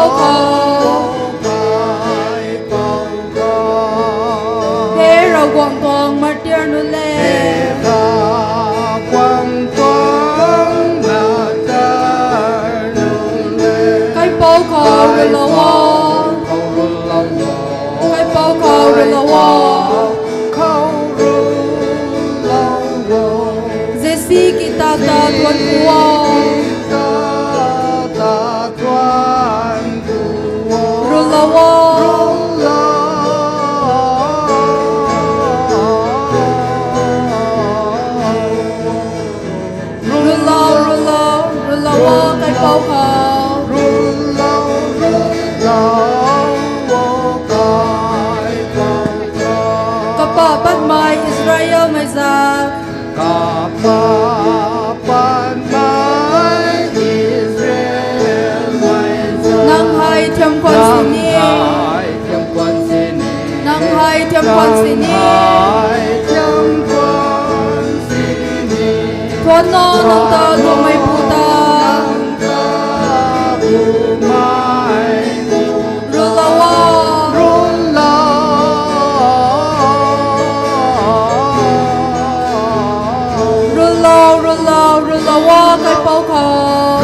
bao khâu thế rồi quăng quăng mà tiền nu lệ cái bao khâu rồi là wo cái bao khâu rồi là wo Jesse kita ta tuan wo cái bao khâu các bà bắt mai Israel mai ra nang hai thiam quan sini nang hai thiam quan sini thuan no nang ta lu mai puta Rulawa cái bao khâu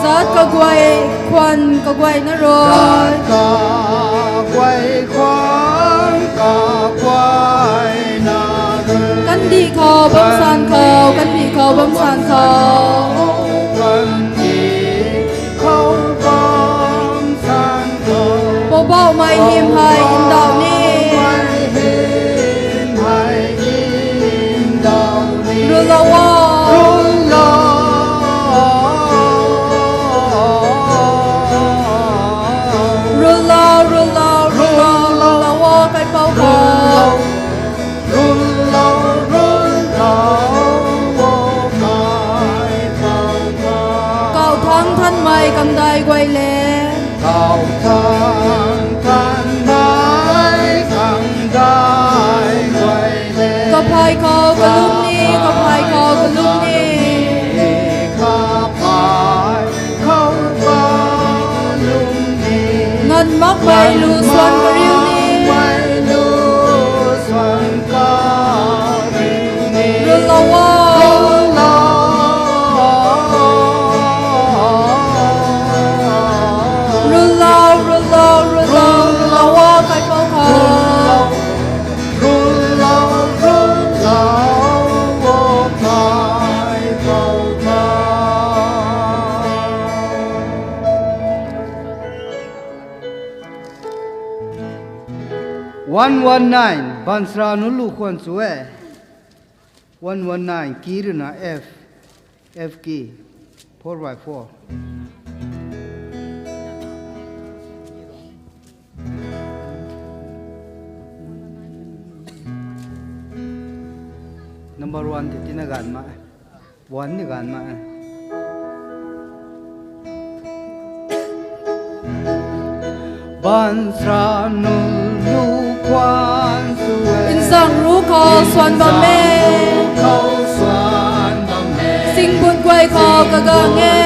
rất có quay khoan có quay nó rồi cánh đi khâu bấm san khâu cánh đi khâu bấm san khâu bộ bao mai hiểm hại in đạo ni Rulawa cái bao khâu cầu thang thân mày cầm tay quay lên có phải có lúc ni có phải có lúc ni ngân mắc bay lu xuân có riêu ni Rulawa cái bao khâu Bansra nulu kwan suwe 119 kiruna F key 4x4 number 1 titina gan ma 1 ni gan ma Bansra nulu kwan suwe insang ru khâu xuân ba mê sinh buồn quay khâu cả gà nghe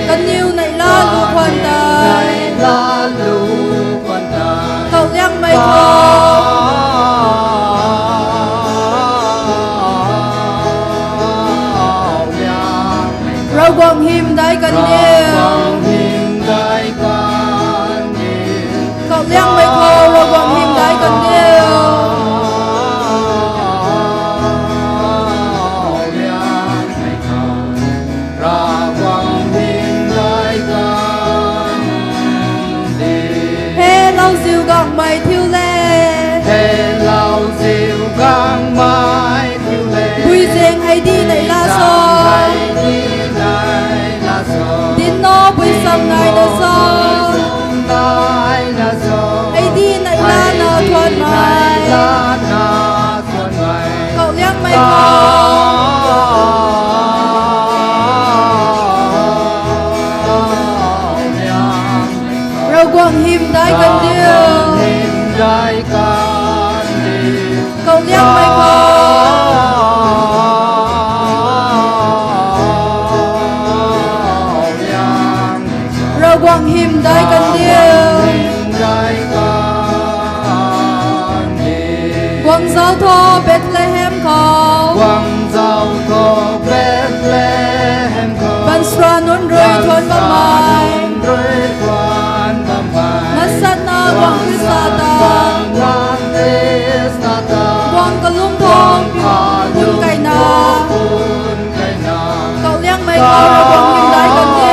căn nhiêu này la lu quan tài cậu nhang mây khâu rau quang him đai căn nhiêu cậu nhang mây khâu rau quang him đai căn nhiêu găng mây thiêu lệ bùi riêng hay đi này la so tin nó bùi sầm này là so hay đi này la nà thuần mày cậu nhắc mày rau quang him đai cần điêu cậu ra quang him đại cần điêu quang giáo thọ Bethlehem khâu quang giao thọ Bethlehem khâu ban sra non rơi thôn ba mai rơi quan ba mai masana quang Kristata quang kalung thong bun kai na cậu liang mày khâu ra quang him đại cần điêu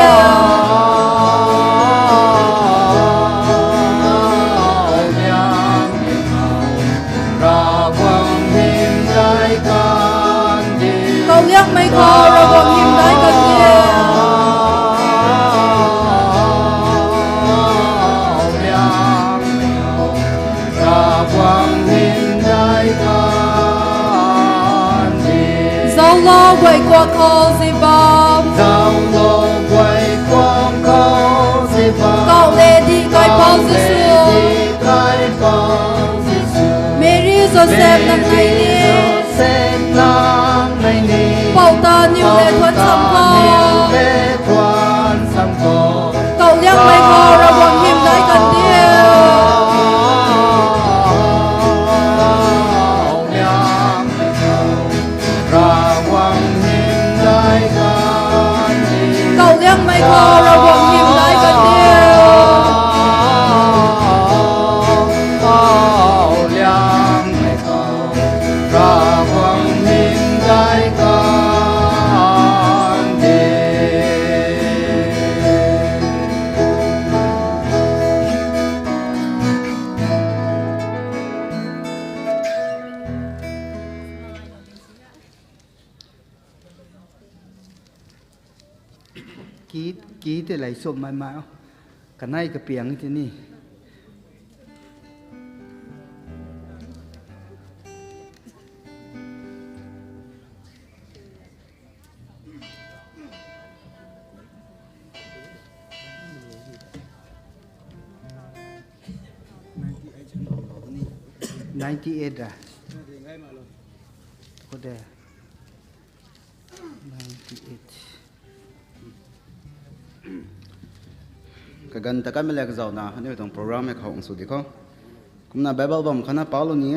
cậu liang mày khâu ra quang him đại cần điêu dẫu lo quay qua khâu gì bom cậu lê đi coi bao Giêsu Mary Joseph năm nay đi bảo ta nhiều lệ thuận sắm kho cậu liang mày khâu ra quang him đại cần điêu cậu liang mày khâu ra quang him đại cần điêu ký thì lấy sụp mai mạo cả nay cả piếng thế này $98 à? Có đây. 98. Kagan taka melek zau na hani tong program ek hong su dikho kumna bible bam khana paulo ni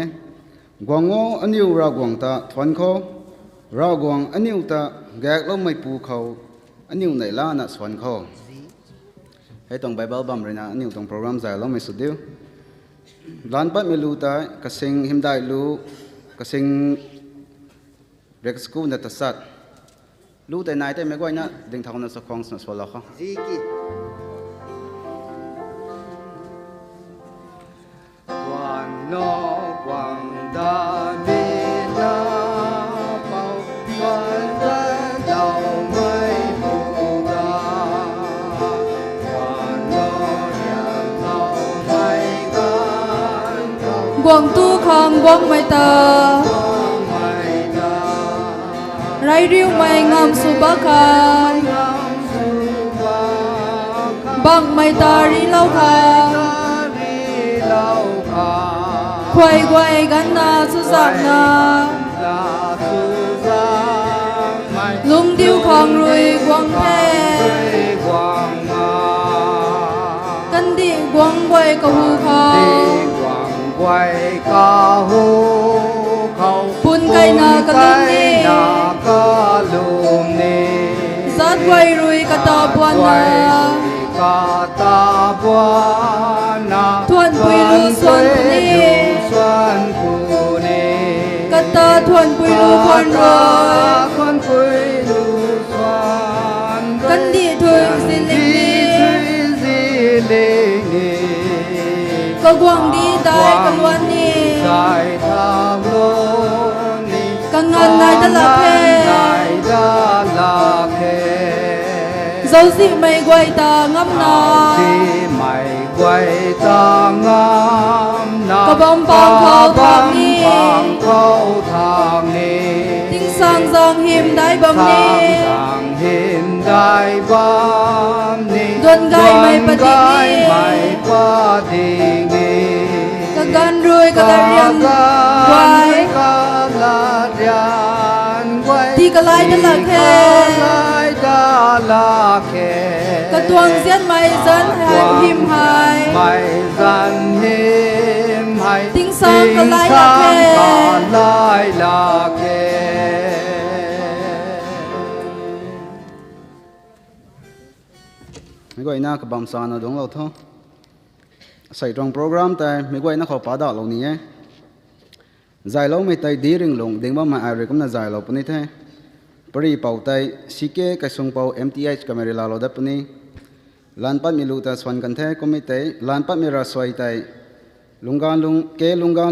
gwango aniu ra gwang ta thwan kho ra gwang aniu ta gak lo mai pu kho aniu nei la na swan kho he tong bible bam rena aniu tong program za lo mai su diu lan pat melu ta kasing himdai lu kasing rek school na tasat lu te nai te me goi na ding thau na sa khong sa swala kho Ziki. Quang no quang da bi na bao quang da đầu mây phù da quang no nhang đầu mây gan đầu quang tu khang quang mày ta mây da rai riu mày ngam su ba khan bang mày ta ri lau khan quay quay gắn na su giang na lung điêu khang rồi quang the cân đi quang quay cầu hù khao quay ca hô khâu bun cây na ca lùm ni zat quay rồi cả ta buan na ca ta buan na thuận bùi lu xuân phù ni cả ta thuận bùi lu khoan rồi cân đi thôi xin linh ni có quang đi tai conวันนี้ càng ngàn này đã là phê dấu dị mày quay ta ngắm na có bóng khâu thang ni tiếng sang giang hiểm đại bầm ni tuần gai mày pa đi các gan ruồi các ta riêng quay thì cả lại đã là khe ga la khe ka tuang zian mai zan him hai mai zan him hai Ting sang ka lai la khe lai la khe mấy gọi na cái bấm sàn nó đúng lâu thôi xây trong program tại mấy gọi na khó phá đạo lâu nhé giải lâu mấy tay đi rừng lùng đừng bao mà ai cũng là giải lâu bữa thế bari bảo tay sike cái sung bảo MTH camera la lo đập bữa lan pat milu ta swan kan the ko mấy tay lan pat mera xoay tay lungan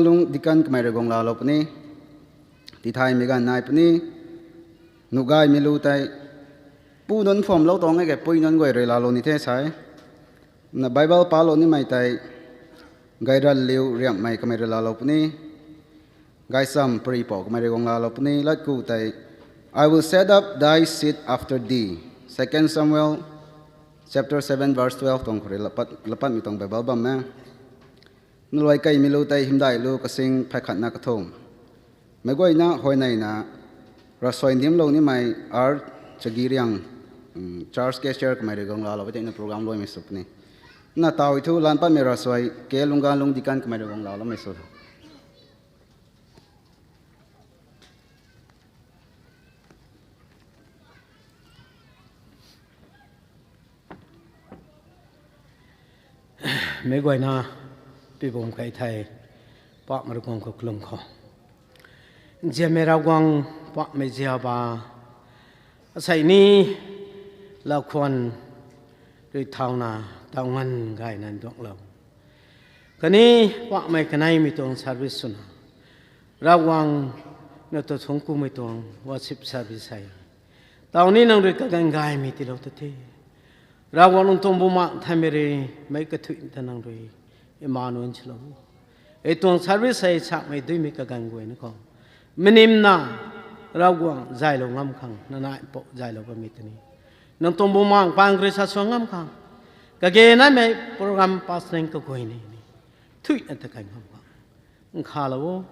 lung dikan camera gong la lo bữa thì thay mấy gan nai bữa nugai milu tay pu non form lo tong cái pui non goi re la lo ni the sai na bible pa lo ni mai tai gairal liu riam mai kamera la lo puni gai sam pri po kamera gong la lo puni lat ku tai I will set up thy seat after thee 2 Samuel chapter 7 verse 12 tong khore lapat mi tong bible bam ma nulai kai mi lo tai himdai lu ka sing phai khat na ka thom mai goi na hoi nai na rasoi nim lo ni mai ar chagiriang Charles Kesher kamera gong la lo te na program lo mi sup ni na tao thu lan pa mera soi ke lunga lung dikan kamera gong la lo mai so mấy gọi na bị bom cái thầy bác mà con có lông khó giờ mẹ ra quăng bác mẹ giờ bà sai ni là quan rồi thao na tao ngăn gai nan đọng lòng cái này bác mẹ cái này mi tuồng service suna ra quăng nó tôi sống cùng mi tuồng worship service hay tao ni năng rồi cái gai mi ti lâu thế ra quan ông tom boma thay mẹ mấy cái chuyện thân năng rồi Emmanuel chlo ấy tuồng service hay chắc mấy đôi mấy cái gan quay nó còn mình na ra quan giải lâu ngâm khang na nãy bộ giải lâu cái mấy cái này nông tom boma pang người sa xuống ngâm khang cái gì nãy mấy program pass lên cái quay này chuyện anh ta cái ngâm khang khá là vô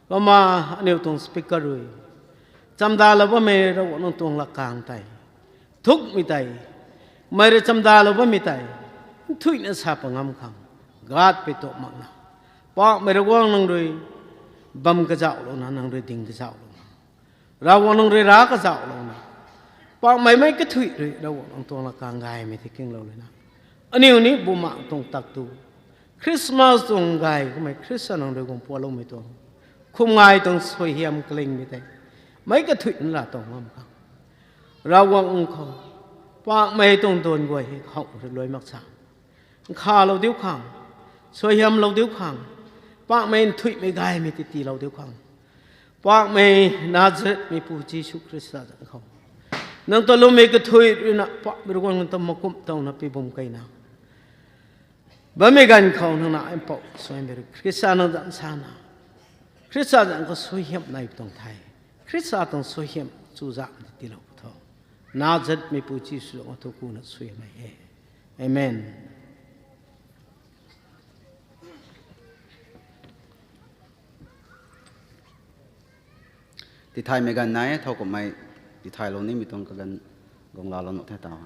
và mà nếu tuồng speaker rồi chăm đa là vô mấy ra quan ông tuồng là càng tay thúc mấy tay mai ra chăm đa là vô mấy tay thui nó sạp ngâm khang gạt bị tổ mạng nào bác mai ra quăng năng rồi bầm cái dạo luôn năng rồi tình cái dạo luôn ra quăng năng rồi rá cái dạo luôn bác mai mấy cái thui rồi đâu ông tuồng là càng gai mấy thì kinh lâu rồi nào anh yêu ní bố mạng tuồng tắc tu Christmas tuồng gai của mày Christmas năng rồi cũng phô lâu mấy tuồng không ai tuồng xoay hiểm cái linh mấy tay mấy cái thui nó là tuồng ngâm khang ra quăng ông không bác mày tuồng tuồng quay học rồi lối mặc sẵn khá lâu điếu khang xoay hiểm lâu điếu khang bác mày thui mấy gai mấy tí lâu điếu khang bác mày Nazareth mấy phụ Jesus Christ ra dẫn không nâng tôi lúc mấy cái thui rồi nè bác mày quan tâm một cụm tàu nó bị bùng cây nào bởi mấy gan không nâng nạ em bộ xoay mày Christ ra nâng dẫn xa nào Christ ra dẫn có xoay hiểm này tổng thầy Christ ra tổng xoay hiểm chú dạng tí lâu thôi Nazareth mấy phụ Jesus nó thu cụ nó xoay mày Amen thì thay mấy gan này thâu của mày thì thay lâu ní mi tuồng cái gan gong la lo nọ thế tao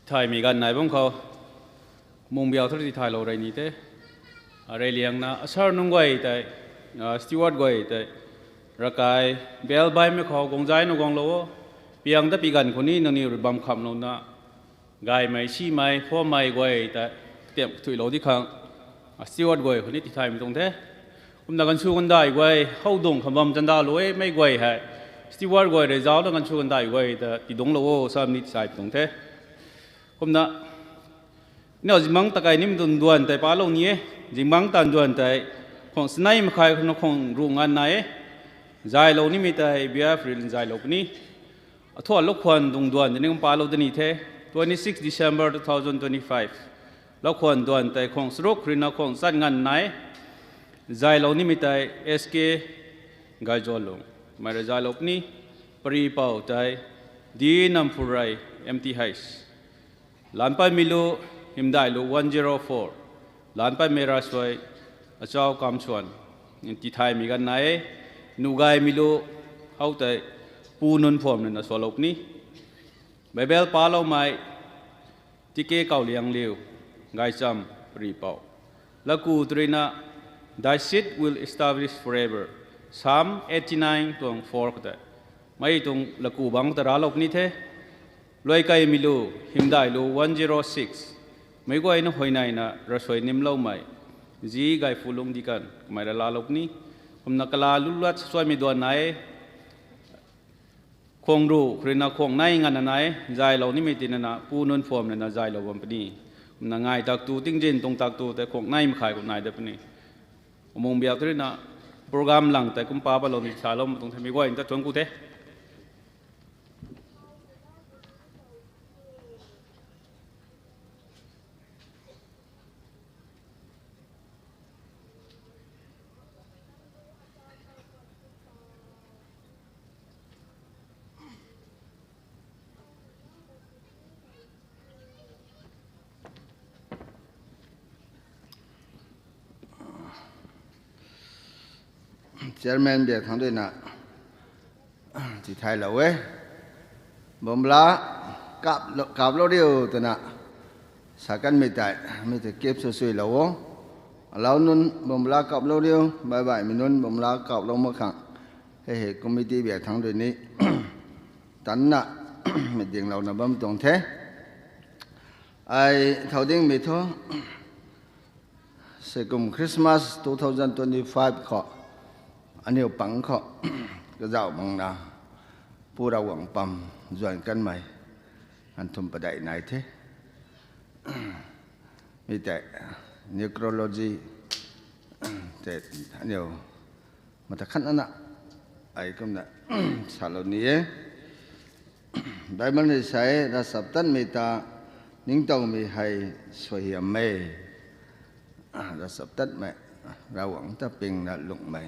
thay mi gan này bông khâu mông biao thôi thì thay lâu rồi ní thế ở đây liang na asar nung quay tại steward quay tại rakai bell bay mấy khâu gong trái nó gong lâu piang ta pigan ko ni nani bam kham lo na gai mai chi mai pho mai goi ta tiệm thui lo di khang steward goi ko ni ti thai mi tong the na kan chu kan dai goi hau dong kham bam chan da loi mai goi ha steward goi re zaw da kan chu kan dai goi ta ti dong lo sam ni sai tong the na no jimang ta kai nim dun duan tai pa lo ni jimang tan duan tai khong snai ma khai khong khong ru ngan nai zai lo ni mi tai bia fril zai lo ni thua lúc khoan dung đoàn thì nên pa lâu đến thế 26 December 2025 lúc khoan đoàn tại khong stroke rina khong sát ngăn này dài lâu ní tại SK gai jolong mà dài lâu ní pari pau tại di nam phurai MT Heights lan pa milu หิมได้ลู104ล้านไปเมราสวยเจ้ากำชวนที่ไทยมีกันไหนนูไกมีลูเขาแต่ปูนุนพรมเนี่ยสวลกนี้ไบเบิลปาเราไม่ที่เกี่ยวเลี้ยงเลี้ยวไงจำรีเป่าแล้วกูตรีน่ะ Thy seed will establish forever Psalm 89 ตรง4ก็ได้ไม่ตรงแล้วกูบังตราลกนี้เถอะรวยไกมีลูหิมได้ลู106ไม่ก็ไอ้น้หอยนายนะรสวยนิมเล่าไม่จีไกฟูลงดีกันไม่ได้ลาลกนี้ผมนักลาลุลัดสวยมีดวนไหนคงรู้ครินาคงในงานไหนใจเรานี่ไม่ติดนะปูนุนฟอร์มเนี่ยนะใจเราวันนี้ผมนักง่ายตักตูติ้งเจนตรงตักตูแต่คงในไม่ขายคนไหนเด็บนี้มองเบียดเลยนะโปรแกรมหลังแต่กุมภาพันธ์เรามีชาลมตรงที่มีว่าอินเตอร์ชงกูเถอะ เจอร์แมนเบียดทั้งด้วยนะที่ไทยเราเว้ยบ่มละกับเราเดียวตัวน่ะสักกันไม่ได้เก็บสวยๆเราเรานุ่นบ่มละกับเราเดียวบายๆมีนุ่นบ่มละกับเรามาขังให้เหตุคอมมิตี้เบียดทั้งด้วยนี้ ตันน่ะ ไม่เดียงเราน่ะบ่มตรงเทไอ้เท่าดิ้งไม่ท้อเสกุมคริสต์มาส2025ขออันนี้ปังเขาก็จะเอาบังนาผู้เราหวังปั๊มจวนกันไหมอันทุมประเดี๋ยวไหนเท่มีแต่นิวโครโลจีแต่อันเดียวมันจะขั้นนั้นอ่ะไอ้ก็น่ะสารนี้ได้มันได้ใช้รัศตันมีตานิ่งต้องมีให้สวยเมย์รัศตันไหมเราหวังจะเป็นน่ะลุงไหม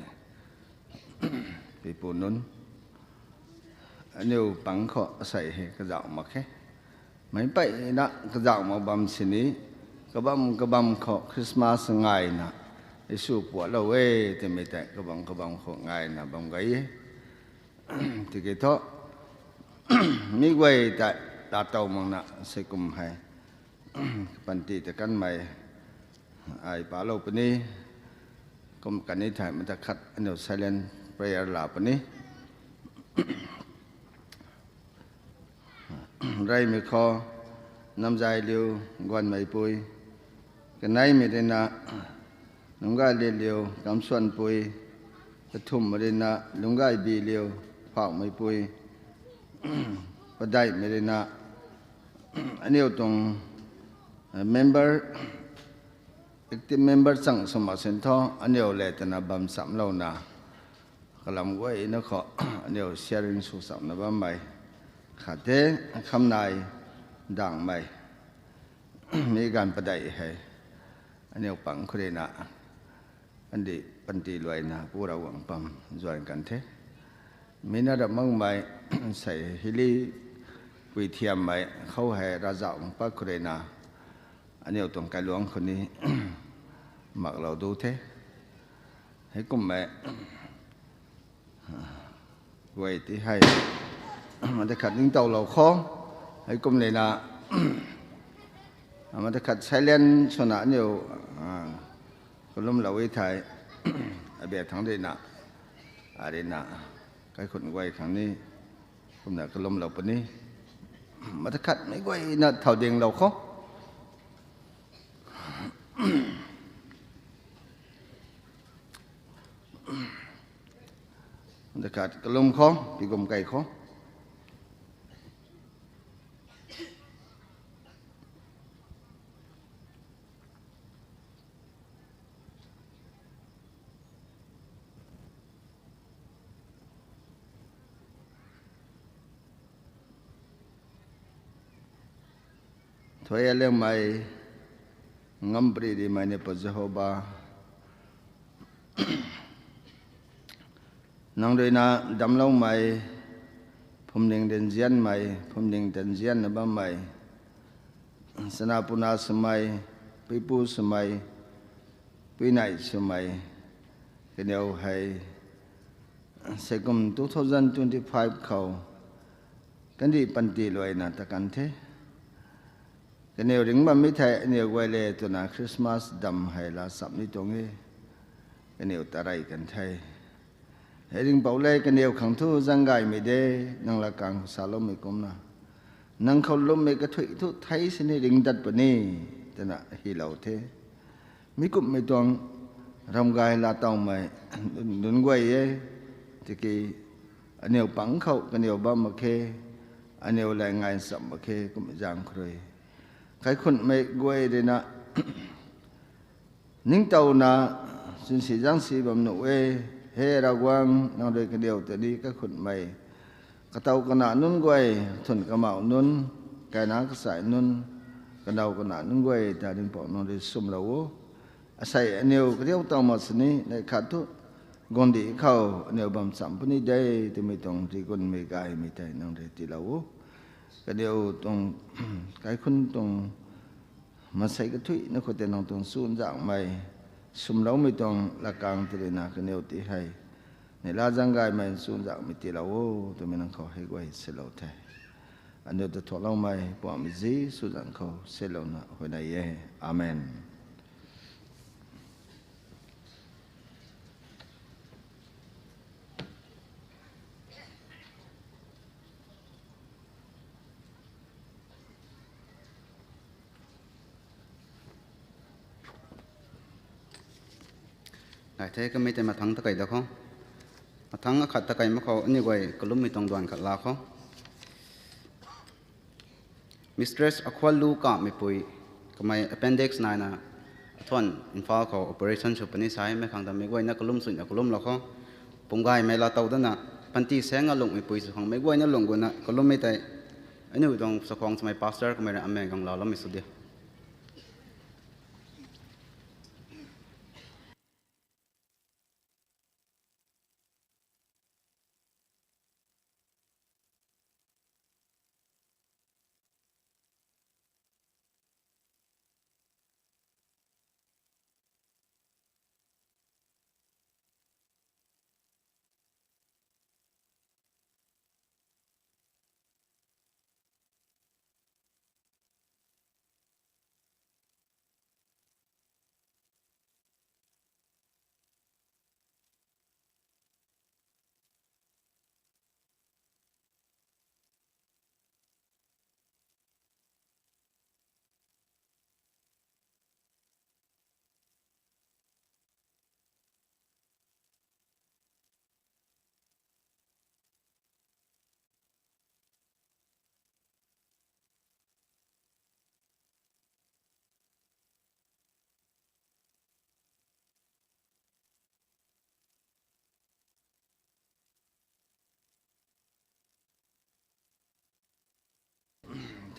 ปีปูนุนอันนี้ปังเขาใส่ให้กระเจ้ามาแค่ไม่ไปนะกระเจ้ามาบำสินี้กระบำเขาคริสต์มาสไงนะไอ้สู้ปวดเราเว้ยแต่ไม่แต่กระบำเขาไงนะบำไงที่เกิดท้อมีไว้แต่ตาโตมังนะใส่กุมให้ปันติแต่กันใหม่ไอ้ป่าโลกนี้ก็กันนี้ถ่ายมันจะคัดอันเดียว silent prayer หลับนี้ ไรไม่คอน้ำใจเลี้ยวกวนไม่ปุยกันไหนไม่ได้นะลุงก็เลี้ยวกำส่วนปุยกระทุ่มไม่ได้นะลุงก็บีเลี้ยวฝากไม่ปุยก็ได้ไม่ได้นะอันนี้ตรง member active member สั่งสมัครเซ็นทร์อันนี้เลยแต่นะบำสัมเรานะกำลังไว้นะขออันนี้เชียร์สุสัมนะบำไปขาดเท่คำนายดังไปมีการประเดี๋ยวให้อันนี้ปังคุเรนะอันดีปันตีรวยนะผู้เราหวังปั๊มจวนกันเท่มีน่าจะมั่งไปใส่ฮิลีวิเทียมไปเข้าให้ราชาของพระคุเรนะอันนี้ตรงการหลวงคนนี้หมักเราดูเท่ให้กุมแม่ไว้ที่ให้มันจะขัดนิ่งเตาเราคล้องให้กุมเลยนะมันจะขัดใช้เล่นชนะอยู่คนล้มเราไว้ไทยเบียดทั้งเดน่ะอะไรน่ะใครคนไว้ครั้งนี้กุมเนี่ยก็ล้มเราปนนี้มันจะขัดไม่ไว้น่ะเท่าเดียงเราคล้องมันจะขัดก็ล้มคล้องปีกลมไก่คล้องถอยเรื่องใหม่งำปรีดีใหม่ในปัจจุบันนังโดยนะดำเล่าใหม่ผมเด้งเดินเจียนใหม่ผมเด้งเดินเจียนนะบ้าใหม่ สนาปุนาสมัยปีปูสมัยปีไหนสมัยกันเดียวให้เสกุม2025เขากันดีปันตีลอยนะตะกันเทกันเดียวถึงมันไม่ไทยเดียวไว้เลยตัวน่ะคริสต์มาสดำให้ละสับนี้ตรงนี้กันเดียวตะไรกันไทยให้ถึงเป่าเลยกันเดียวขังทูจังไงไม่ได้นั่งละกังสาลไม่กุมนะนั่งเขาล้มไม่กระถุยทุไทยสินี่ดึงดัดปนี่แต่น่ะฮีเหล่าเทมิกุมไม่ตรงรำกายลาตองไม่ดุนกวยเย่ที่กี่อันเดียวปังเขากันเดียวบ้ามาเคอันเดียวแรงงานสัมมาเคก็ไม่จางครยใครคนไม่กวยเลยนะนิ่งเต่านะสินสีจังสีบำหนุเอเฮรากวางนองโดยกันเดียวแต่ดีก็คนไม่กระเต่าขนาดนุ่นกวยทุนกระเหมานุ่นไก่น้ำกระสายนุ่นกระเต่าขนาดนุ่นกวยแต่ดึงปอกนองโดยสุ่มเราอาศัยอันเดียวก็เที่ยวต่อมาสินี้ในขาดทุกอนดีเข้าอันเดียวบำสัมปนิได้ที่ไม่ต้องที่คนไม่กายไม่ใจนองโดยที่เราก็เดียวตรงไก่คุณตรงมาใส่กระถุยนักคนแต่น้องตรงสูนจากไม่สุ่มเราไม่ต้องละกลางที่เลยนะก็เดียวที่ให้ในลาจังกายไม่สูนจากไม่ที่เราตัวไม่นั่งเขาให้ไว้เสร็จแล้วแท้อันเดียวจะถอดเราไม่ปวดมิจีสูนจากเขาเสร็จแล้วนะหัวใจเย่อาเมนหลายเทก็ไม่แต่มาทั้งตะไคร้ตะเขามาทั้งขัดตะไคร้มาเขาอันนี้ไว้ก็ลุ่มไม่ต้องด่วนขัดลาเขามิสเตรสอควาลูกะไม่ปุยก็ไม่ appendix นายนะทวนอินฟาเขา operation ชุบปนิสัยไม่ขังแต่ไม่ไว้นะก็ลุ่มสุดก็ลุ่มแล้วเขาปุ่งไก่ไม่ลาเต่าด้านน่ะพันตีแสงอารมณ์ไม่ปุยสุดของไม่ไว้นะลงกุนะก็ลุ่มไม่แต่อันนี้ต้องสกองสมัย pastor ก็ไม่ได้อเมริกันเราแล้วไม่สุดเดียว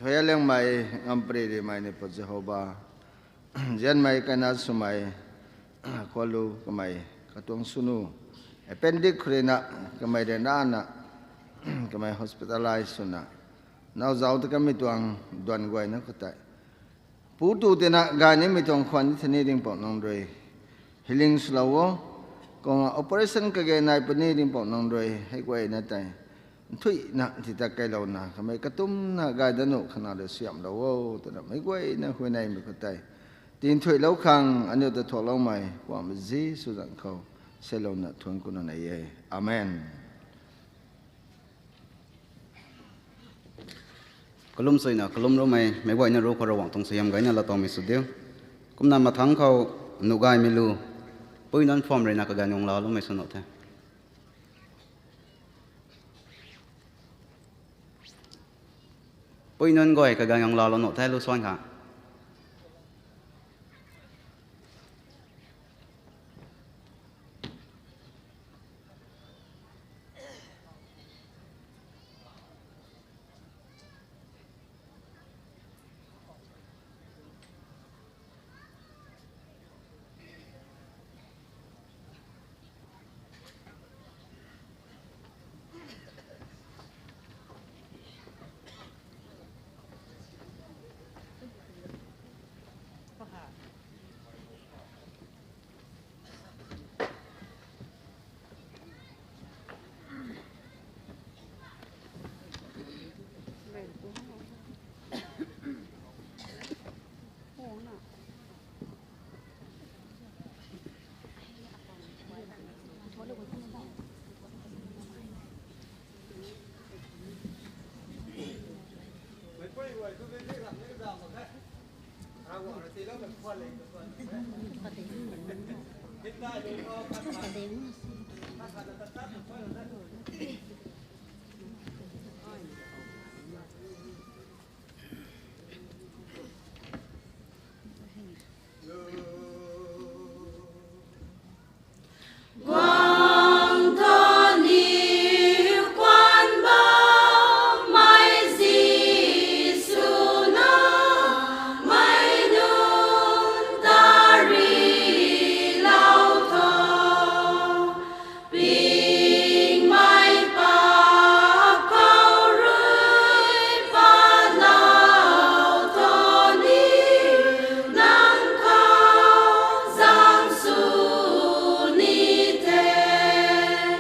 ทอยเลี้ยงไม่อัมปรีดีไม่ในปัจจุบันเจนไม่กันนัดสมัยขวัลูก็ไม่กระตุ้งสุนูเป็นดิครีนะก็ไม่เดินด้านนะก็ไม่ hospitalize สุนะน่าจะเอาแต่ก็ไม่ต้องดวนกวยนะก็ได้พูดตัวเดียนะกายนี้ไม่ต้องควันที่นี่ดิ้งปอนน้องด้วย healing slow ก็ operation ก็แกนายปนี่ดิ้งปอนน้องด้วยให้กวยนะแต่ทุยนะที่ตะไคร้เรานะก็ไม่กระตุ้มนะกายดนุขนาดเสียมเราแต่ไม่กวยนะหัวในไม่ก็ได้ตีนทุยเราขังอันนี้จะถอดเราไหมว่ามันจีสุดเขาเสร็จแล้วนะทวนกุนนายเย่อาเมนก็ลุ่มสุดนะก็ลุ่มรู้ไหมไม่ไว้นะรู้พอระวังตรงสยามไงนะเราต้องมีสุดเดียวกุมนำมาทั้งเขาหนุกายไม่รู้ปุ้ยนั่นฟอร์มเลยนะก็การยงเราลุ่มไม่สนุกแท้ปุ้ยนั่นก็ไอ้ก็การยงเราหนุกแท้รู้ซ้อนค่ะ quang thân yêu quan bao mai gì su na mai nun ta ri lao thọ bình mai pa câu rơi pa lao thọ ni nang khao giang su ni tên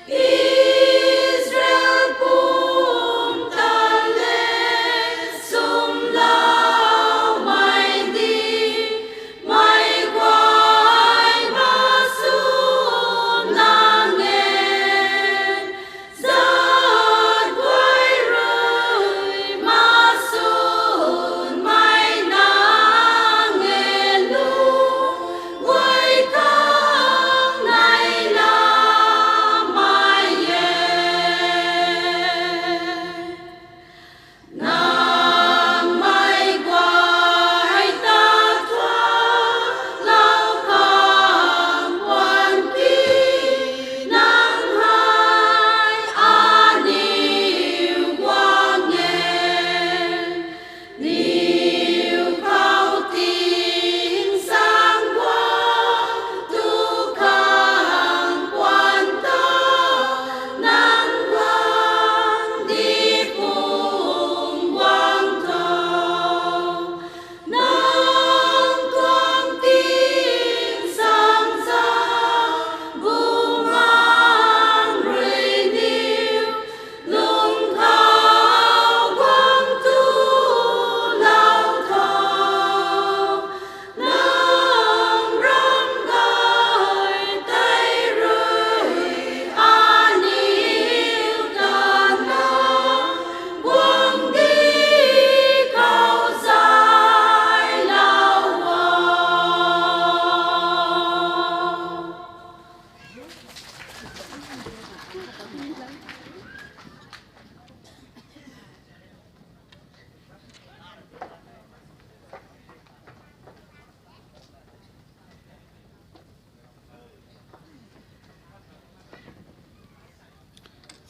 Israel bum ta lên sum lao mai đi mai quay ba su na nghe giật quay rơi ma sun mai na nghe lu quay khang này là mai nàng mai quay ta thoa lao khang quan kỳ nàng hai an yêu quang nghe niu khao tin sang quang tu khang quan ta nàng quang đi cùng quang thọ nàng quang tin sang sang vu mang rơi niu lung khao quang tu lao thọ nàng rong gọi tay rơi an yêu ta nó quang đi khao dài lao vào.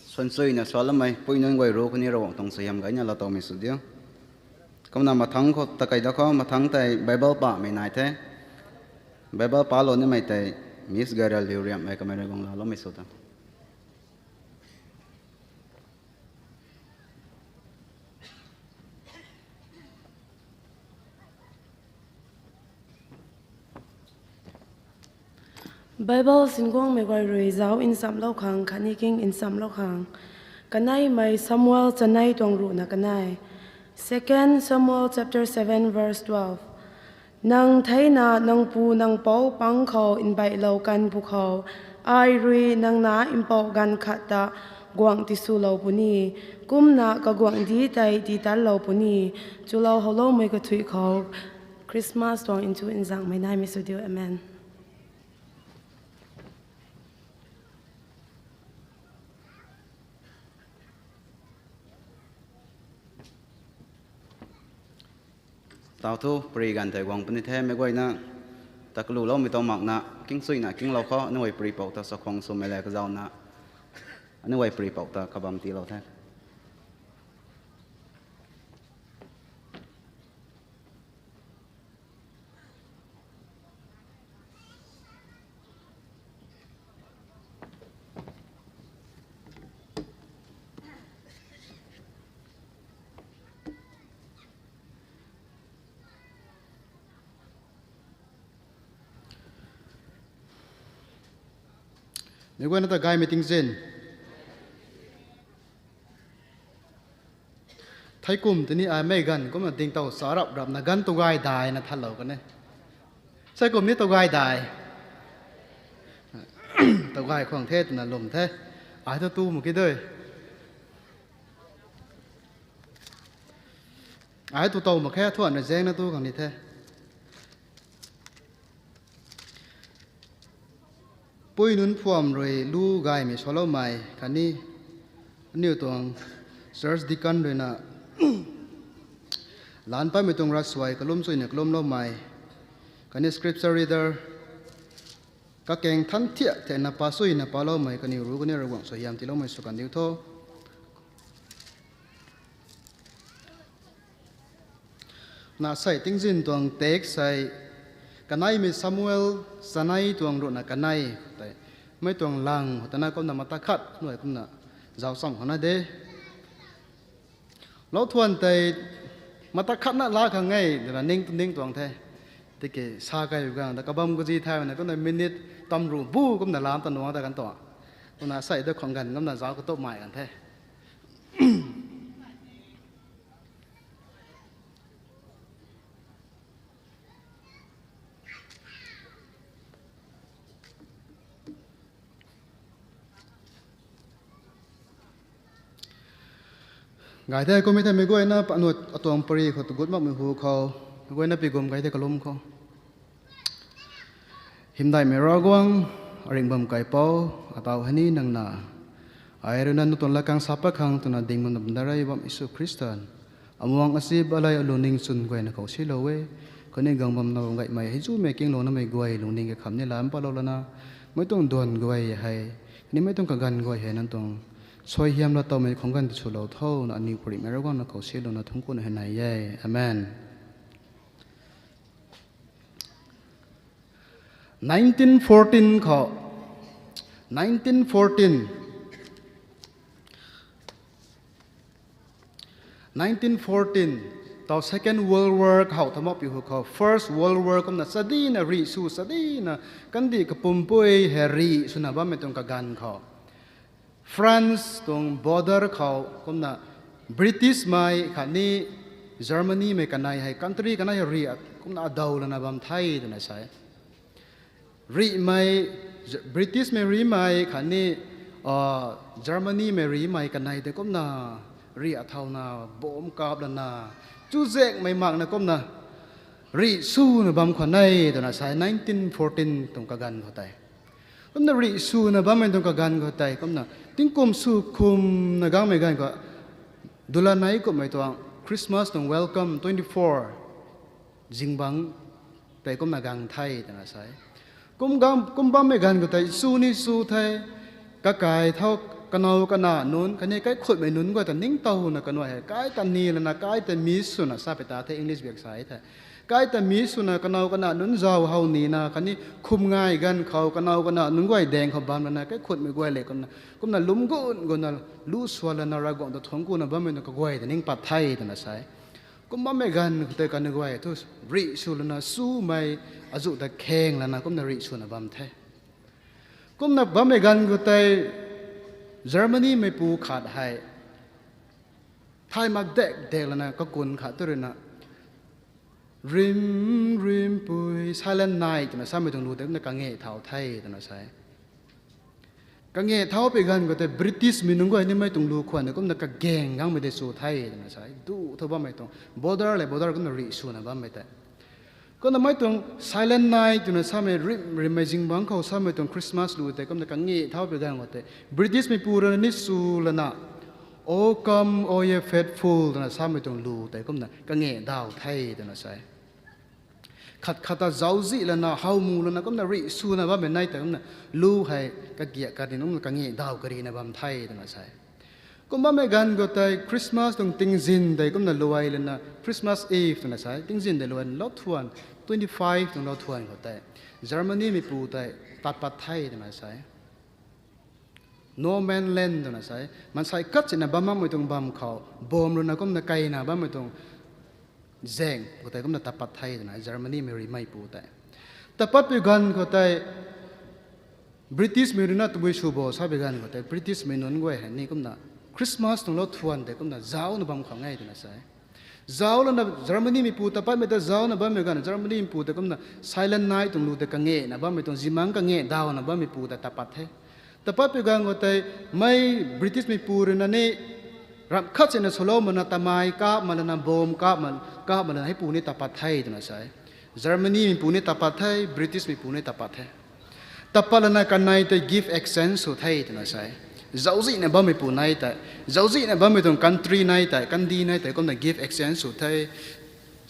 xuân suy nè xóa lắm mày bùi nên quay rô cái này rồi tông xây hầm cái nhà là tàu mình sụt điêu công nào mà thắng có ta cái đó có mà thắng tại Bible pa mày này thế Bible pa luôn nên mày tại Miss Gara liu riam mày cái mày gong là lo mày sụt à Bible sin gong me goi rui zau in sam lo khang khani king in sam lo khang kanai mai Samuel chanai tong ru na kanai 2 Samuel chapter 7 verse 12 nang thaina nang pu nang pau pang kho in bai lo kan bu kho ai rui nang na im pau gan khata guang ti su lo puni kum na ka guang di tai di tal lo puni chu lo ho lo mai ka thui kho Christmas tong into in zang mai nai mi su dio amen. tao thu pri gan thầy quang bên thế mấy quay na ta cứ lù lâu mới tao mặc na kinh suy na kinh lâu khó nếu vậy pri bảo ta sao không số mấy lại cái dao na nếu vậy pri bảo ta các bạn tí lâu thế nếu quên ta gai meeting zen thay cùng thì ni ai mấy gần có mà tình tàu xóa rập rập là gần tàu gai đài là thật lâu cái này sai cùng ni tàu gai đài tàu gai khoảng thế là lùm thế ai tao tu một cái đời ไอ้ตัวโตมาแค่ทวนในแจ้งนะตัวของนี่แท้ปุ้ยนุนพวมเลยลู่กายมีชอลไม่คันนี้นี่ตัวเซิร์ชดิกันด้วยนะหลานไปไม่ตรงรัสไว้กลุ่มสวยเนี่ยกลุ่มเล่าไม่คันนี้ scripture reader ก็เก่งทันเทียแต่นับปัสสุยนับปัลเล่าไม่คันนี้รู้กันนี่ระวังสวยยามที่เล่าไม่สุกันเดียวโตน่าใส่ติ้งจินตัวเต็กใส่กันไหนมีซามูเอลสนายตัวรุ่นน่ะกันไหนแต่ไม่ตัวลังแต่น่าก็นำมาตะขัดหน่วยก็น่ะเจ้าส่งเขาน่ะเด้เราทวนแต่มาตะขัดน่ะลาข้างไงเดี๋ยวนิ่งตัวแท้ที่เกศาไกอยู่กันแต่กบัมก็จีไทยน่ะก็ในมินิทตำรูบูก็น่ะลามตันนัวแต่กันต่อก็น่ะใส่ด้วยของกันก็น่ะเจ้าก็โต๊ะใหม่กันแท้ไงแต่ก็ไม่ได้ไม่ก้อยนะปนวดตัวปรีเขาตกุดมากมือหูเขาก้อยนะปีกลมไงแต่กลมเขาหิมได้ไม่รอกวงเริงบำไก่เป้าอัตาวฮันนี่นังนาไอเรื่องนั้นตัวละกังสับปะคังตัวนั้นดิ่งมันดับดาราบัมอิสุคริสตันอมวังอาศัยอะไรลุนิ่งสุนก้อยนะเขาสิโลเวคนนี้กังบัมนาไงไม่ให้จู่ไม่เก่งโลนะไม่ก้อยลุนิ่งกับคำนี้ล้านปะโลละนะไม่ต้องโดนก้อยให้นี่ไม่ต้องกันก้อยให้นั่นตรงช่วยเฮียมเราต่อไปของกันที่ชุดเราเท่านั้นนิวปริมาณเรานะเขาเชื่อเรานะทั้งคนเห็นไหนเย่อาเมน1914เขา1914ต่อ Second World War เขาทำมาปีหัวเขา First World War ก็น่ะสดีนะรีสูสดีนะกันดีกับปุ่มปุ้ยเฮรีสุนับว่าไม่ต้องกับกันเขาฟรานซ์ตรงบอร์เดอร์เขาก็น่ะบริติชไม่ขันนี้เยอรมนีไม่กันไหนให้คันทรีกันไหนรีก็น่ะดาวแล้วนะบัมไทยตัวไหนใช่รีไม่บริติชไม่รีไม่ขันนี้เยอรมนีไม่รีไม่กันไหนแต่ก็น่ะรีเท่าน่ะบ่มกาบแล้วน่ะจูเจกไม่มากนะก็น่ะรีสู้นะบัมขันไหนตัวไหนใช่1914ตรงกันเขาแต่ก็น่ะรีสู้นะบัมไม่ตรงกันเขาแต่ก็น่ะทิ้งกุมสู้คุมนะกังไม่กันก็ดูแลไหนก็ไม่ตัวคริสต์มาสต้อง welcome 24จิงบังแต่ก็น่ะกังไทยแต่น่ะใช่กุมบัมไม่กันก็แต่สู้นี่สู้ไทยก็กายเท่ากันเอากันหนานุนคันนี้ใกล้ขดไม่นุนก็แต่นิ่งเต่านะกันว่าใกล้แต่นี่แล้วนะใกล้แต่มีสุนะทราบไปตาเทอังกฤษเบียกสายแต่ใกล้แต่มีสุนะกันเอากันหนานุนเจ้าเฮานี่นะคันนี้คุมง่ายกันเขากันเอากันหนานุนก็ไอแดงเขาบานแล้วนะใกล้ขดไม่กวยเล็กกันนะก็น่ะลุ่มก็น่ะลู่สวรรค์นะรักก่อนแต่ท้องกูนะบ้านไม่ต้องกวยแต่นิ่งปัดไทยแต่นะใช่ก็บ้านไม่กันแต่กันกวยทุสริสุแล้วนะสู้ไม่อาจุแต่แข็งแล้วนะก็น่ะริสุนะบ้านไทยก็น่ะบ้านไม่กันก็แต่เยอรมนีไม่ปูขาดให้ไทยมักเด็กแล้วนะก็กุนขาดตัวเลยนะริมปุย silent night นะซ้ำไม่ต้องรู้แต่ก็กังเงยเท้าไทยนะใช่กังเงยเท้าไปกันก็แต่บริติชมีนุ่งก็นี่ไม่ต้องรู้ควรแต่ก็นักแกงกังไม่ได้สู้ไทยนะใช่ดูเท่าบ้าไม่ต้อง border เลย border ก็น่าริสูนะบ้าไม่แต่ก็น่าไม่ต้อง silent night นะซ้ำไม่ริมไม่จิงบังเขาซ้ำไม่ต้องคริสต์มาสรู้แต่ก็นักกังเงยเท้าไปกันก็แต่บริติชไม่ปูระนิสูละนะOh come oh ye faithful นะซ้ำไม่ต้องรู้แต่ก็นักกังเงยดาวไทยนะใช่ขัดเจ้าจีแล้วนะเฮามูแล้วนะก็น่าริสูนะว่าเป็นไงแต่ก็น่ะรู้ให้กัเกียกันนี่น้องกังเงยดาวกรีนะบัมไทยแต่นะใช่ก็บ้าไม่กันก็แต่คริสต์มาสต้องติ้งจินแต่ก็น่ะรวยเลยนะคริสต์มาสอีฟแต่นะใช่ติ้งจินแต่รวยลอดทวน25ต้องลอดทวนก็แต่เยอรมนีมีปูแต่ตัดปัดไทยแต่นะใช่ no man land แต่นะใช่มันใส่กัดจินะบ้าไม่ต้องบ้ามเขาบอมแล้วนะก็น่ะไกลนะบ้าไม่ต้องแจงก็แต่ก็น่ะตัดปัดไทยนะเยอรมนีไม่รีไม่ปูแต่ตัดปัดไปกันก็แต่บริติชไม่รู้นะตัวชูโบสาไปกันก็แต่บริติชไม่นนกว่าเห็นนี่ก็น่ะคริสต์มาสต้องลดทวนแต่ก็น่ะเจ้าน่ะบังของง่ายแต่นะใช่เจ้าแล้วนะเยอรมนีไม่ปูแต่ปัดไม่แต่เจ้าน่ะบ้าไม่กันเยอรมนีไม่ปูแต่ก็น่ะ silent night ต้องรู้แต่กังเง่นะบ้าไม่ต้องจิมังกังเง่ดาวนะบ้าไม่ปูแต่ตัดปัดให้ตัดปัดไปกันก็แต่ไม่บริติชไม่ปูเลยนะนี่ รับคัดเจนโซโลมันตะไมกามันนะบอมกามันให้ปูนิตาปัทไทยตัวนั้นใช่เยอรมนีมีปูนิตาปัทไทยบริติชมีปูนิตาปัทไทยแต่ปลากันในแต่ give accent สุดท้ายตัวนั้นใช่เจ้าจีเนี่ยบ้าไม่ปูในแต่เจ้าจีเนี่ยบ้าไม่ตรง country ในแต่กันดีในแต่ก็ใน give accent สุดท้าย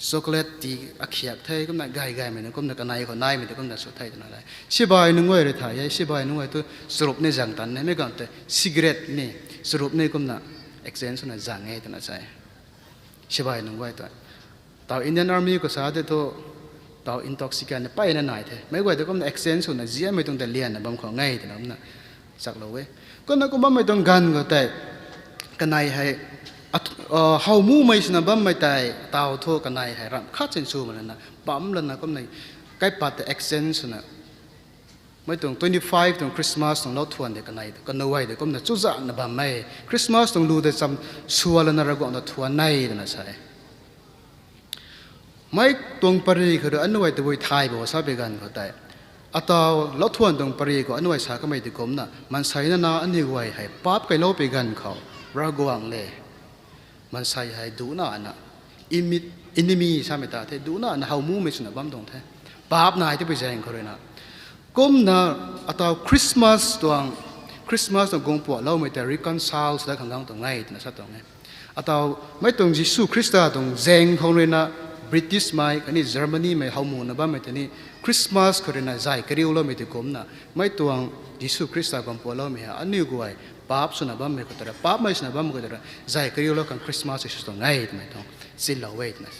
ช็อกโกแลตตีอักเขียบไทยก็ในไก่เหมือนก็ในกันในคนในมันก็ในสุดท้ายตัวนั้นเลยชิบายนึงไว้เลยถ่ายชิบายนึงไว้ตัวสรุปในจังตันเนี่ยไม่ก่อนแต่ซิกเรตนี่สรุปในก็ในaccent สุดในจังไงตัวนั้นใช่ชิบายนึงไว้ตัวตาวอินเดียนอาร์มี่ก็สาธิตตัวตาวอินท็อกซิกันไปนั่นไหนเถอะไม่ไว้แต่ก็ในaccent สุดในเจียไม่ต้องแต่เลียนนะบางของไงตัวนั้นนะสักเราเว้ยก็นั่นก็ไม่ต้องกันก็แต่กันในให้เฮามู่ไม่สนับไม่แต่ตาวโทกันในให้รำคัดเซนซูมันนะปั๊มแล้วนะก็ในใกล้ปัดแต่ accent สุดนะไม่ต้อง25ตรงคริสต์มาสตรงเราทวนเด็กกันในก็นวยเด็กก็ในจุดจันนะบัมไม่คริสต์มาสตรงดูแต่จำชัวร์แล้วนะเราก็นทวนในนะใช่ไม่ตรงปริคืออันนวยแต่บุยไทยบอกว่าทราบไปกันก็แต่อัตราเราทวนตรงปริก็อันนวยสาก็ไม่ติดกลมนะมันใส่นาอันนี้ไว้ให้ปั๊บไกลโลไปกันเขาเรากวางเลยมันใส่ให้ดูน่านะอินมีใช่ไหมตาเทดูน่านะเฮามู่ไม่สนับบัมตรงเทปั๊บนายที่ไปแจ้งเขาเลยนะก้มนะอัตราคริสต์มาสตัวคริสต์มาสตรงกงปวดเราไม่แต่ reconcile ได้ข้างล่างตรงไงนะสัตว์ตรงนี้อัตราไม่ตรงยิสุคริสต์ตรงแจ้งเขาเลยนะบริติชไม่อันนี้เยอรมนีไม่เฮามู่นะบ้างไม่แต่นี่คริสต์มาสเขาเลยนะใจกระดิ่งเราไม่ติดกลมนะไม่ตรงยิสุคริสต์กงปวดเราไม่ฮะอันนี้กูไอ้ป้าบสุนับบ้างไม่ก็แต่ป้าบไม่สุนับบ้างไม่ก็แต่ใจกระดิ่งเรากันคริสต์มาสสุดตรงไงไม่ตรงสิ้นเราเวทนะ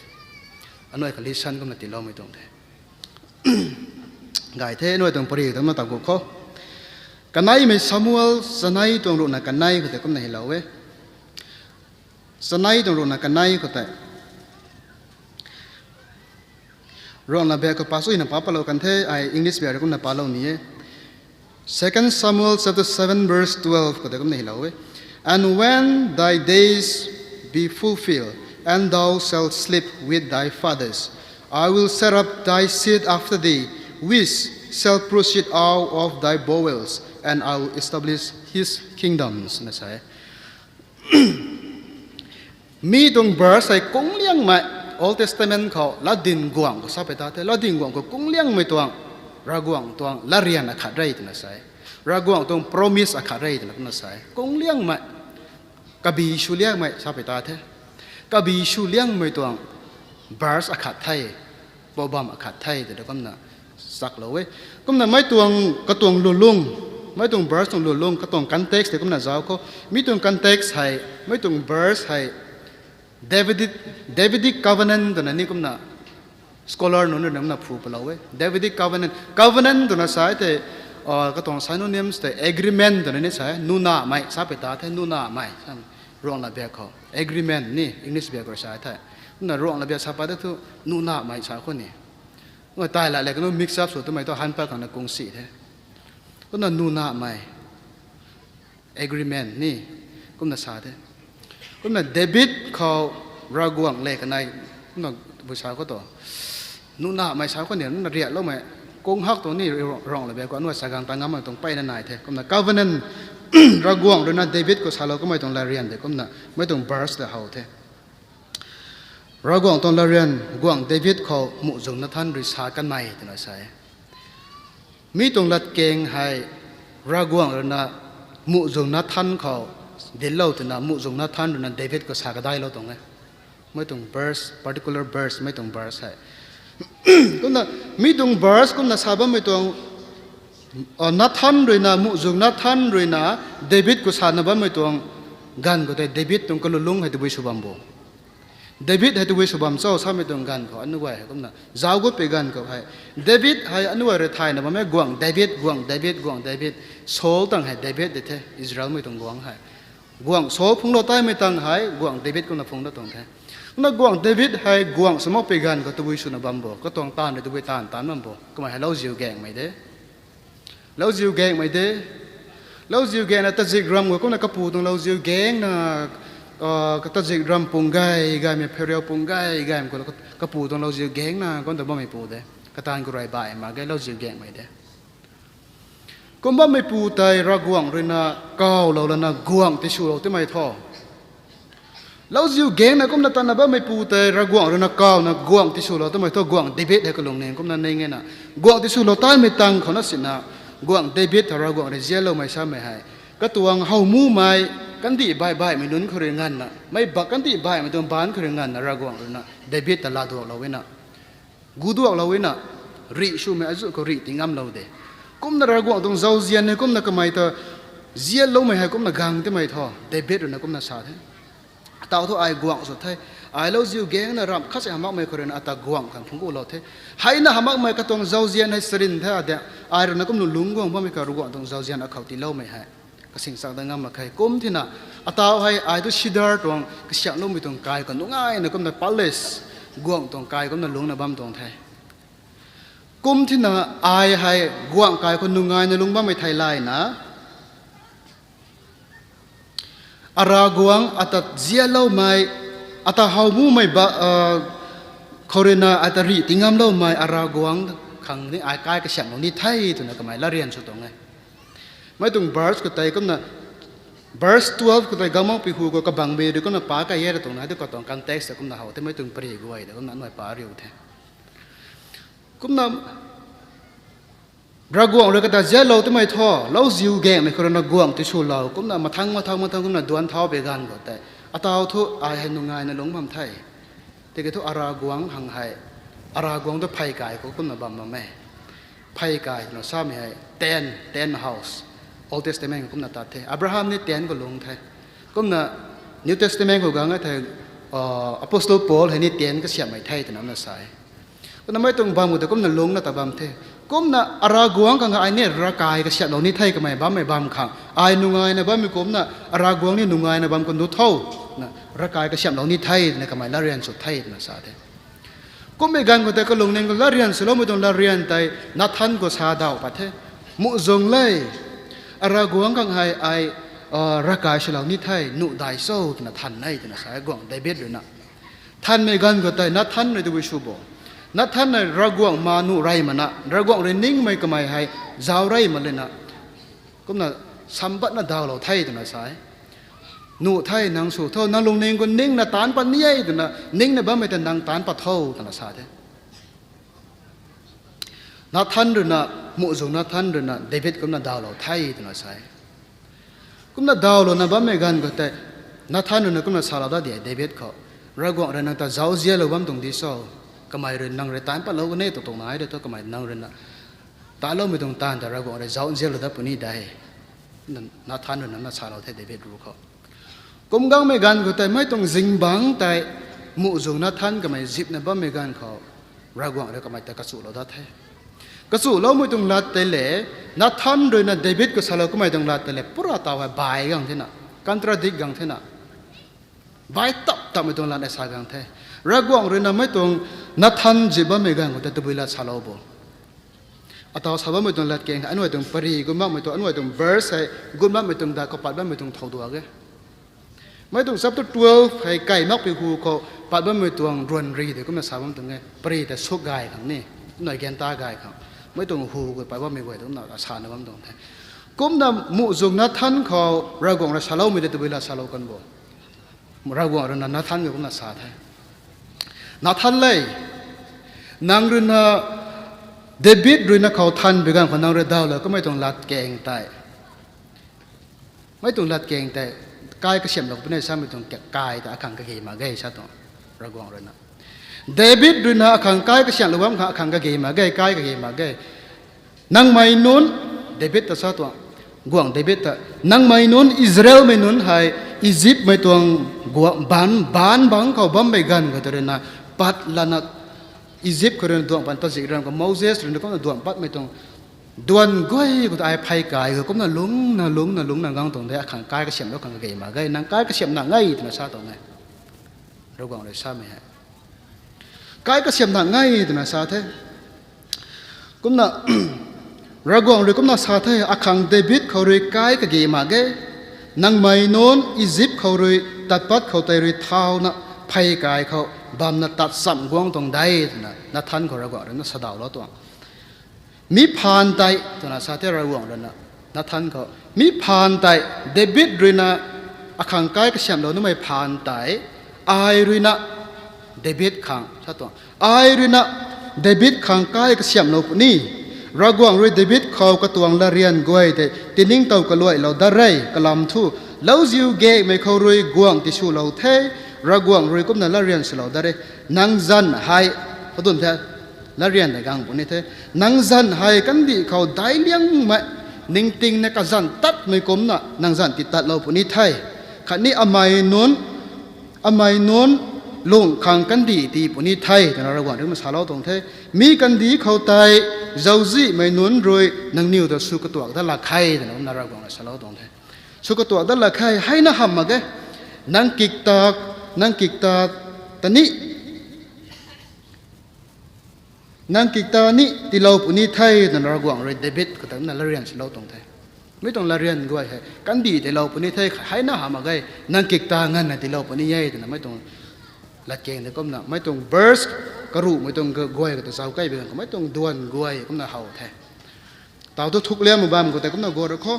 อันนี้ก็ลิชันก็ไม่ติดเราไม่ตรงเท่ gài thế nuôi tông pari tông mà tao cũng khó cái này mình Samuel cái này tông ruộng là cái này có thể cũng này lâu ấy cái này tông ruộng là cái này có thể ruộng là bé có pasu ina papa lâu kan thế ai English bé cũng là pa lâu nhỉ 2 Samuel chapter 7 verse 12 có thể cũng này lâu ấy and when thy days be fulfilled and thou shalt sleep with thy fathers I will set up thy seed after thee which shall proceed out of thy bowels, and I will establish his kingdoms. Nó sẽ mi đồng bờ sẽ cũng liang mày Old Testamentเขาละดินกวางก็ทราบไปตาเถอะละดินกวางก็cũng liangไม่ตวงระกวางตวงละเรียนอาขาดได้ตัวนั้นใช่ระกวางตวง promise อาขาดได้ตัวนั้นใช่cũng liang màyกบีชูเลี้ยงไม่ทราบไปตาเถอะกบีชูเลี้ยงไม่ตวง verse อาขาดไทยบอบามอาขาดไทยแต่เดี๋ยวก็น่ะสักแล้วเว้ยก็น่ะไม่ตวงก็ตวงลุงไม่ตวง verse ตวงลุงก็ตวง context แต่ก็น่ะเจ้าก็มีตวง context ให้ไม่ตวง verse ให้ Davidic covenant ตัวนั้นนี่ก็น่ะ scholar นู้นน่ะพูดไปแล้วเว้ย Davidic covenant ตัวนั้นใช่แต่ก็ตวง synonyms แต่ agreement ตัวนั้นนี่ใช่นูน่าไม่ทราบไปตาเท่นูน่าไม่รองระเบียบเขา agreement นี่ English เบียบก็ใช่เท่น่ะรองระเบียบทราบไปได้ทุนูน่าไม่ใช่คนนี้ว่าตายละเลยก็ต้อง mix up สุดทำไมต้องหันไปของนักกงสีเท่ก็น่ะนูน่าไม่ agreement นี่ก็น่ะใช่เท่ก็น่ะเดบิดเขาระกวางเลยกันในน่ะผู้ชายก็ตัวนูน่าไม่ใช่คนนี้น่ะเรียกแล้วไหมกงฮักตัวนี้รองระเบียบก็น่ะสักการตั้งงานมันต้องไปนั่นไหนเท่ก็น่ะ covenant ระกวางหรือน่ะเดบิดก็สาวเราก็ไม่ต้องเรียนเท่ก็น่ะไม่ต้อง burst แต่เขาเท่เรากวางตอนเราเรียนกวางเดวิดเขาหมู่จงนัทันริษากันไม่ตัวนั้นใช่มีตรงลัดเก่งให้เรากวางเรานะหมู่จงนัทันเขาเดินเล่าตัวนั้นหมู่จงนัทันเรานะเดวิดก็สาก็ได้เราตรงนี้ไม่ตรง verse particular verse ไม่ตรง verse ให้ก็นะมีตรง verse ก็นะทราบว่าไม่ตรงนัทันเลยนะหมู่จงนัทันเลยนะเดวิดก็สานะว่าไม่ตรงกันก็แต่เดวิดตรงก็ลุงให้ตัววิสุบัมโบเดวิดให้ตัวสุบัมเจ้าสามีตรงกันเขาอันนู้นไว้ก็น่ะจ้าวก็ไปกันเขาให้เดวิดให้อันนู้นไว้ไทยนะว่าแม่กวางเดวิดโซลตั้งให้เดวิดเด็ดอิสราเอลไม่ต้องกวางให้กวางโซลพงเราใต้ไม่ตั้งให้กวางเดวิดก็น่ะพงเราตรงแท้น่ะกวางเดวิดให้กวางสมมติไปกันก็ตัวสุนับบัมโบก็ต้องตานตัวตานบัมโบก็มาให้เราจิวแกงไม่ได้เราจิวแกงไม่ได้เราจิวแกงนะตัดจิกรัมก็น่ะกระปูตรงเราจิวแกงนะก็ตัดจิกรัมปุ่งไก่มีเพลียวปุ่งไก่มันก็ปูตรงเราจิวแกงนะก็แต่บ่ไม่ปูเด้ก็ตานก็ไรบ่ายมาไก่เราจิวแกงไม่ได้ก็บ่ไม่ปูแต่ระกวางเลยนะก้าวเราแล้วนะกวางที่ชูเราที่ไม่ท่อ lâu diu geng na cũng là tan na ba mai pu te ra guang rồi na cao na guang ti su lo to mai to guang David he ko long nen cũng là nei nge na guang ti su lo tan mai tang khona sin na guang David ra guang re zia lo mai sa mai hai ka tuang hau mu mai kan di bai bai mai nun khore ngan na mai ba kan di bai mai tom ban khore ngan na ra guang na David ta la do lo we na gu do lo we na ri su mai azu ko ri tingam lo de cũng là ra guang tong zau zian ne cũng là ka mai ta zia lo mai hai cũng là gang te mai tho David na cũng là sa thế tao thôi ai guang rồi thế ai lâu diu geng na ram khát sẽ hamak mai koren ata guang kan phung lo thế hay na hamak mai ka tong zau zian hay serin thế ada ai rồi na cũng lung guang ba mai ka guang tong zau zian a khau ti lo mai hai ka sing sak da ngam ma khai kum thina atao hay ai tu shidar tong ka siang lo mi tong kai ka nungai na kum na palace guang tong kai kum na lung na bam tong thai kum thina ai hay guang kai ko nungai na lung ba mai thai lai na araguang atat zia lau mai ata haumu mai ba korena atari tingam lau mai araguang khang ni ai kai ka siang ni thai tu na ka mai la rian chu tong ngai mai tung verse ko tai kom na verse 12 ko tai gamang pi hu ko ka bang be de ko na pa ka ye tong na de ko tong context ko na hau te mai tung pri go ai de ko na noi pa riu the kom na raguang rồi cái ta dễ lâu tới mấy thọ lâu diu geng này còn nó guang tới số lâu cũng là mà thăng cũng là đoán tháo về gan của tại à tao thu ai hay nung ai nó lúng bầm thay thì cái thu araguang hàng hay araguang tới phai cài cũng là bầm mà mẹ phai cài nó sao mẹ ten house Old Testament cũng là tạt thế Abraham này ten của lúng thay cũng là New Testament của gang ấy thầy Apostle Paul hay này ten cái xiêm mày thay thì nó là sai còn mấy tung bầm của cũng là lúng là tạt bầm thế cũng là araguang cái ai này ra cài cái xiêm nó thay cái mày bầm khang ai nungai này bầm cũng là araguang này nungai này bầm còn đủ thâu ra cài cái xiêm nó thay này cái mày la rian sụt thay là sao thế cũng mấy gan của ta cái lúng này cái la rian sụt lắm mới tung la rian tay nát thân của sa đào bát thế mũ rồng lây araguang cái ai ra cài xiêm nó thay nụ đại sâu là thân này là sao guang đại biết rồi nè thân mấy gan của ta nát thân này tôi bị sụp nát thân này raguang mà nụ rai mà nè raguang rồi nín mấy cái mày hay giàu rai mà lên nè cũng là sắm bắt nó đào lẩu thay thì nó sai nụ thay năng số thâu năng lùng nín còn nín là tán bắt nhây thì nó nín là bao mấy tên năng tán bắt thâu thì nó sai thế nát thân rồi nè mụ dùng nát thân rồi nè David cũng là đào lẩu thay thì nó sai cũng là đào lẩu nè bao mấy gan cái tay nát thân rồi nè cũng là sao đó để David có raguang rồi năng ta giàu dễ lẩu bấm tung đi sau cái mày rồi năng rồi tán bắt lâu cái này tụt này đấy thôi cái mày năng rồi nè tán lâu mới tung tánแต่เราก็rồi giàu dễ rồi đó bữa nay đây nó than rồi nó xả lâu thế để biếtรู้เขาcũng gang mấy gan của tại mấy tung dính băng tại mũ dùng nó than cái mày zip này bao mấy ganเขาเราก็rồi cái mày tại cái sụt lâu đó thế cái sụt lâu mới tung lát tới lẽ nó than rồi nè David cái xả lâu cái mày tung lát tới lẽ pura tao hay bài gang thế nè contradict gang thế nè bài tập mới tung lát để xả gang thế raguang rồi nằm mấy tuồng nát thân chỉ bao mấy gan của ta tự bị lát xả lâu bộ, à tao xả bao mấy tuồng lát keng anh nói tuồng pari gồm bao mấy tuồng anh nói tuồng verse hay gồm bao mấy tuồng đã có bắt bao mấy tuồng thâu đua cái mấy tuồng chapter 12 hay cày mắc bị hù có bắt bao mấy tuồng ruồn rì thì cũng là xả bao tuồng cái pari thì số gai thằng này nói gen ta gai thằng mấy tuồng hù cái bắt bao mấy quầy tuồng nào xả nó bao tuồng thế cũng là mũ dùng nát thânเขาraguang là xả lâu mấy tự bị lát xả lâu con bộ raguang rồi nát thân cũng là xả thế nát thân lấy nàng rồi na David rồi naเขาทันไปกันคนnàng rồi đàoเลยก็ไม่ต้องลัดแกงแต่ไม่ต้องลัดแกงแต่กายก็เสียมหลอกไปในซ้ำไม่ต้องกายแต่ขังก็เกมาเกยซะต้องระวังเลยนะDavid rồi naขังกายก็เสียมหลอกว่าขังก็เกมาเกยกายก็เกมาเกยนางไม่นุนDavidแต่ซะตัวกวาง Davidแต่นางไม่นุนอิสราเอลไม่นุนให้อียิปต์ไม่ตัวกวางบ้านบังเขาบ้านไม่กันก็ตัวนั้นปัดลานักอียิปต์คนนั้นดวงปันตัดสิรังกับโมเสสคนนั้นก็ดวงปัดไม่ตรงดวนก้อยก็ไอ้ไผ่กายก็น่าลุงน่างางตรงนี้ขังกายก็เสียมแล้วขังกายมาไงนางกายก็เสียมนางไงที่น่าซาตรงนี้เราบอกเลยซาไม่ให้กายก็เสียมนางไงที่น่าซาเท่ก็น่าเราบอกเลยก็น่าซาเท่ขังเดวิดเขาเลยกายก็เกมาไงนางไม่นนอียิปต์เขาเลยตัดปัดเขาแต่เลยเท้าน่ะไผ่กายเขาบำนัดตัดสัมกวางตรงใดนัดทันเขาเราก็เรื่องนัดสดาวแล้วตัวมีผ่านใจตัวนัดสาธิตเราหวังแล้วนัดทันเขามีผ่านใจเดวิดด้วยนะขังกายก็เสียมเราไม่ผ่านใจ ai ruina David khang sato ai ruina David khang kai ka siam lo ni ragwang rui David khau ka tuang la rian goi te tining tau ka loi lo darai kalam thu lo ziu ge me khau rui guang ti su lo the ragwang rui kum na la rian su lo dare nang zan hai padun the la rian da gang puni the nang zan hai kan di khau dai liang ma ning ting na ka zan tat me kom na nang zan ti tat lo puni thai khani amai non lung khang kan di ti puni thai na ragwang rim sa lo tong the mi kan di khau tai zauzi mai non roi nang niu da su ka tuak da la khai da na ragwang sa lo tong the su ka tuak da la khai hai na ham ma ge nang kik tak tani nang kik ta ni ti lo puni thai na ragwang roi David ka ta na la rian sa lo tong theไม่ต้องละเรียนด้วยกันดีแต่เราปนิเทศให้หน้าหามาไงนั่งกิกตางันนะที่เราปนิยัยแต่ไม่ต้องละเก่งแต่ก็ไม่ไม่ต้องเบิร์สกระรูไม่ต้องกวยกับตัวสาวใกล้ไปกันก็ไม่ต้องดวนกวยก็ไม่เห่าแท้ตาวตัวทุกเลี้ยมบ้านก็แต่ก็ไม่กลัวหรอกเขา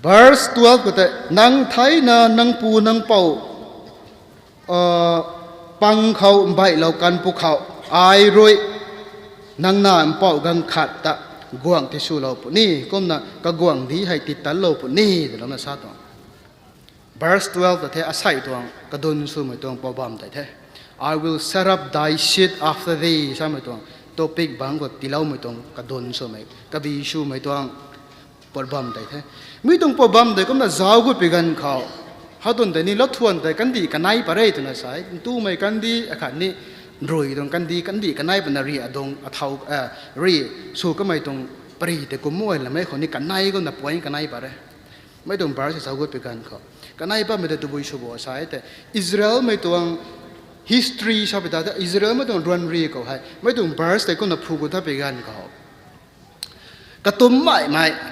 เบิร์สตัวก็แต่นั่งไทยนะนั่งปูนั่งเป่าปังเขาใบเรากันภูเขาอายรวยนั่งหน้าเป่ากังขัดตะกวางที่สู้เราปุ่นี่ก็น่ะก็กวางดีให้ติดตันเราปุ่นี่แต่เราไม่ทราบตัว verse 12แต่เท่อาศัยตัวก็โดนสู้ไม่ตัวปอบามแต่เท่ I will set up thy shit after thee ใช่ไหมตัวตัวปิกบางก็ตีเราไม่ตัวก็โดนสู้ไม่ก็บีสู้ไม่ตัวปอบามแต่เท่ไม่ต้องปอบามแต่ก็น่ะจ้าวก็ไปกันเขาตัวแต่นี่รถทวนแต่กันดีกันไหนไปเลยตัวน่ะสายตู้ไม่กันดีอาการนี้รวยตรงกันดีกันไหนเป็นรีอดงอเทารีสู้ก็ไม่ตรงปรีแต่กุมวยละไม่คนนี้กันไหนก็นับป่วยกันไหนไปเลยไม่ตรงบาร์สสาวกไปกันเขากันไหนป้าไม่ได้ตัวบุยชูบัวสายแต่อิสราเอลไม่ตรง history ชอบไปแต่อิสราเอลไม่ตรงรันรีเขาให้ไม่ตรงบาร์สแต่ก็นับผูกทับไปกันเขากระตุ้มใหม่